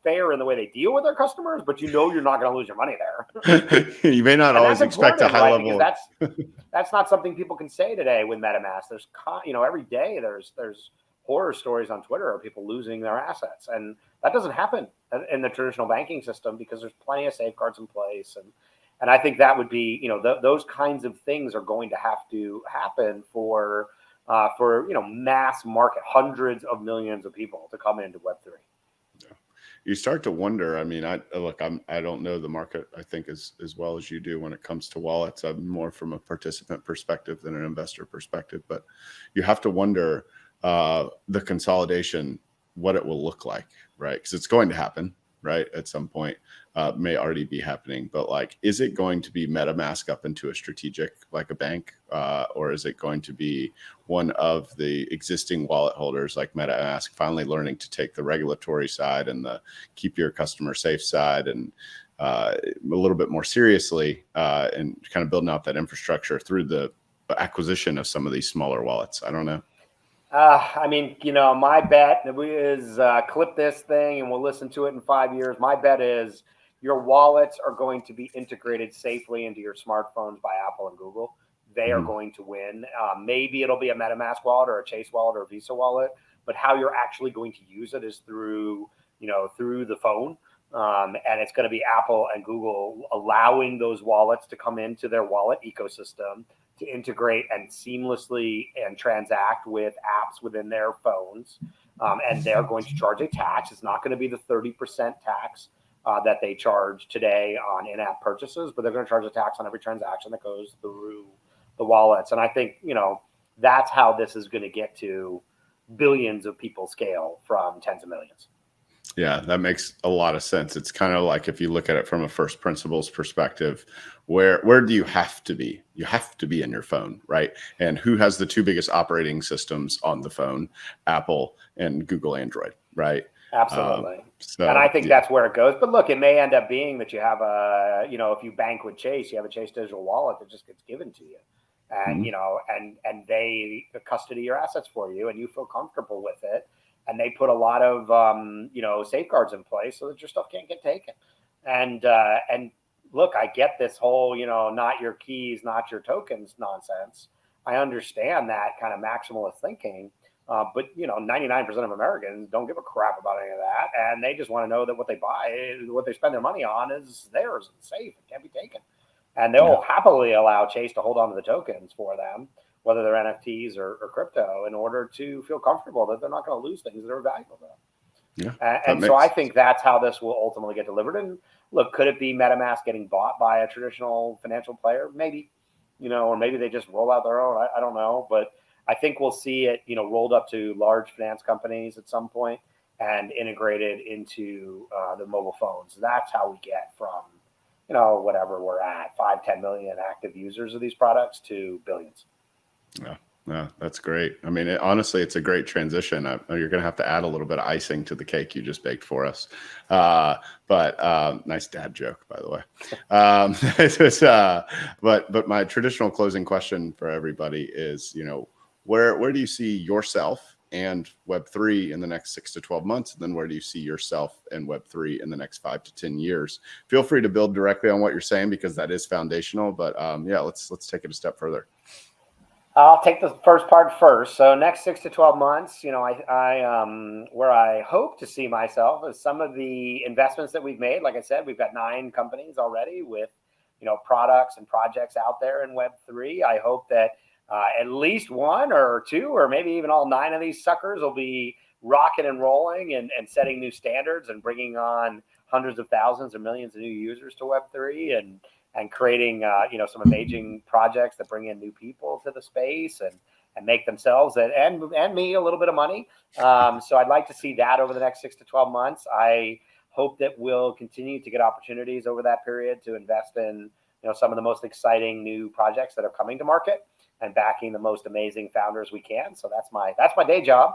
fair in the way they deal with their customers, but you're not going to lose your money there. You may not always expect a high level. That's not something people can say today with MetaMask. There's every day there's horror stories on Twitter of people losing their assets, and that doesn't happen in the traditional banking system because there's plenty of safeguards in place. And I think that would be, those kinds of things are going to have to happen for mass market, hundreds of millions of people to come into Web3. You start to wonder. I mean, I don't know the market, I think, as well as you do when it comes to wallets. I'm more from a participant perspective than an investor perspective, but you have to wonder the consolidation, what it will look like, right? Because it's going to happen, right? At some point, may already be happening, but is it going to be MetaMask up into a strategic, like a bank, or is it going to be one of the existing wallet holders like MetaMask finally learning to take the regulatory side and the keep your customer safe side and a little bit more seriously and kind of building out that infrastructure through the acquisition of some of these smaller wallets? I don't know. My bet is clip this thing and we'll listen to it in 5 years. My bet is your wallets are going to be integrated safely into your smartphones by Apple and Google. They are going to win. Maybe it'll be a MetaMask wallet or a Chase wallet or a Visa wallet, but how you're actually going to use it is through the phone. And it's going to be Apple and Google allowing those wallets to come into their wallet ecosystem to integrate and seamlessly and transact with apps within their phones. And they're going to charge a tax. It's not going to be the 30% tax that they charge today on in-app purchases, but they're going to charge a tax on every transaction that goes through the wallets. And I think, that's how this is going to get to billions of people scale from tens of millions. Yeah, that makes a lot of sense. It's kind of like if you look at it from a first principles perspective, where do you have to be? You have to be in your phone, right? And who has the two biggest operating systems on the phone? Apple and Google Android, right? Absolutely. And I think that's where it goes. But look, it may end up being that you have if you bank with Chase, you have a Chase digital wallet that just gets given to you. And, and they custody your assets for you and you feel comfortable with it. And they put a lot of, safeguards in place so that your stuff can't get taken. And look, I get this whole, not your keys, not your tokens nonsense. I understand that kind of maximalist thinking. But 99% of Americans don't give a crap about any of that. And they just want to know that what they buy, what they spend their money on is theirs and safe. It can't be taken. And they'll happily allow Chase to hold on to the tokens for them, whether they're NFTs or crypto, in order to feel comfortable that they're not going to lose things that are valuable to them. Yeah, and so I think that's how this will ultimately get delivered. And look, could it be MetaMask getting bought by a traditional financial player? Maybe, or maybe they just roll out their own. I don't know. But I think we'll see it, rolled up to large finance companies at some point and integrated into the mobile phones. That's how we get from, whatever we're at, 5-10 million active users of these products to billions. Yeah, that's great. I mean, honestly, it's a great transition. You're going to have to add a little bit of icing to the cake you just baked for us. But nice dad joke, by the way. But my traditional closing question for everybody is, where do you see yourself and Web3 in the next 6 to 12 months? And then where do you see yourself and Web3 in the next 5 to 10 years? Feel free to build directly on what you're saying because that is foundational. But let's take it a step further. I'll take the first part first. So next 6 to 12 months, where I hope to see myself is some of the investments that we've made. Like I said, we've got 9 companies already with, products and projects out there in Web3. I hope that at least 1 or 2, or maybe even all 9 of these suckers will be rocking and rolling and setting new standards and bringing on hundreds of thousands or millions of new users to Web3 and creating some amazing projects that bring in new people to the space and make themselves and me a little bit of money. So I'd like to see that over the next 6 to 12 months. I hope that we'll continue to get opportunities over that period to invest in some of the most exciting new projects that are coming to market and backing the most amazing founders we can. So that's my day job.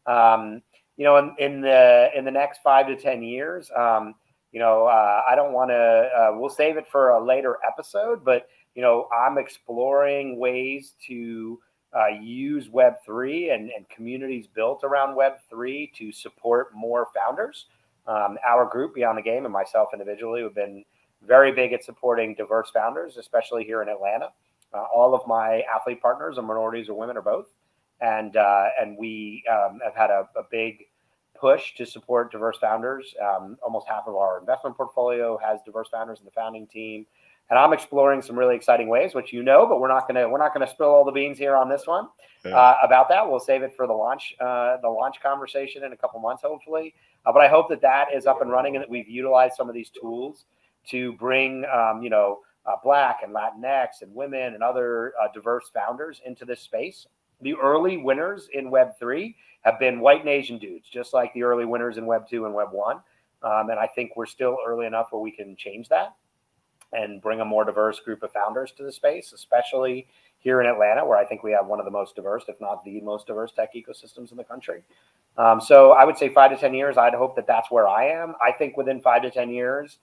In the next 5 to 10 years. I don't want to, we'll save it for a later episode, but, I'm exploring ways to use Web3 and communities built around Web3 to support more founders. Our group, Beyond the Game, and myself individually, have been very big at supporting diverse founders, especially here in Atlanta. All of my athlete partners are minorities or women or both. And we have had a big push to support diverse founders. Almost half of our investment portfolio has diverse founders in the founding team, and I'm exploring some really exciting ways, which but we're not gonna spill all the beans here on this one. About that. We'll save it for the launch conversation in a couple months, hopefully. But I hope that is up and running and that we've utilized some of these tools to bring Black and Latinx and women and other diverse founders into this space. The early winners in Web3 have been white and Asian dudes, just like the early winners in Web2 and Web1. And I think we're still early enough where we can change that and bring a more diverse group of founders to the space, especially here in Atlanta, where I think we have one of the most diverse, if not the most diverse tech ecosystems in the country. So I would say 5 to 10 years, I'd hope that that's where I am. I think within 5 to 10 years,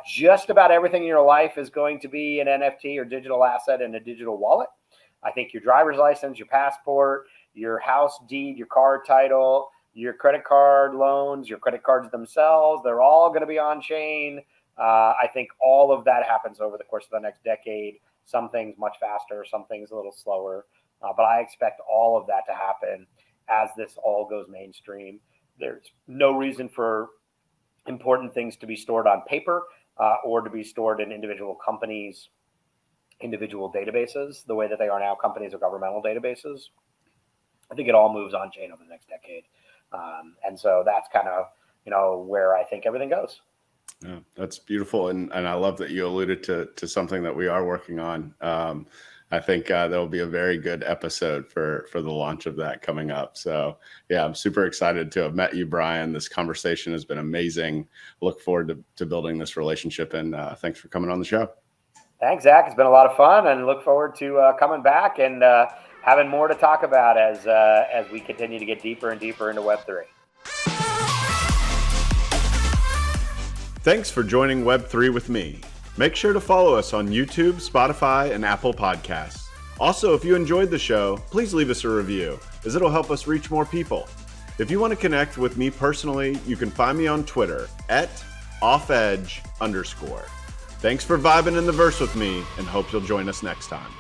just about everything in your life is going to be an NFT or digital asset in a digital wallet. I think your driver's license, your passport, your house deed, your car title, your credit card loans, your credit cards themselves, they're all going to be on chain. I think all of that happens over the course of the next decade. Some things much faster, some things a little slower. But I expect all of that to happen as this all goes mainstream. There's no reason for important things to be stored on paper or to be stored in individual companies' individual databases, the way that they are now companies or governmental databases. I think it all moves on chain over the next decade. And so that's kind of, where I think everything goes. Yeah, that's beautiful. And I love that you alluded to something that we are working on. I think there'll be a very good episode for the launch of that coming up. So yeah, I'm super excited to have met you, Brian. This conversation has been amazing. Look forward to building this relationship, and thanks for coming on the show. Thanks, Zach. It's been a lot of fun, and look forward to coming back and having more to talk about as we continue to get deeper and deeper into Web3. Thanks for joining Web3 with me. Make sure to follow us on YouTube, Spotify, and Apple Podcasts. Also, if you enjoyed the show, please leave us a review, as it'll help us reach more people. If you want to connect with me personally, you can find me on Twitter @offedge_. Thanks for vibing in the verse with me, and hope you'll join us next time.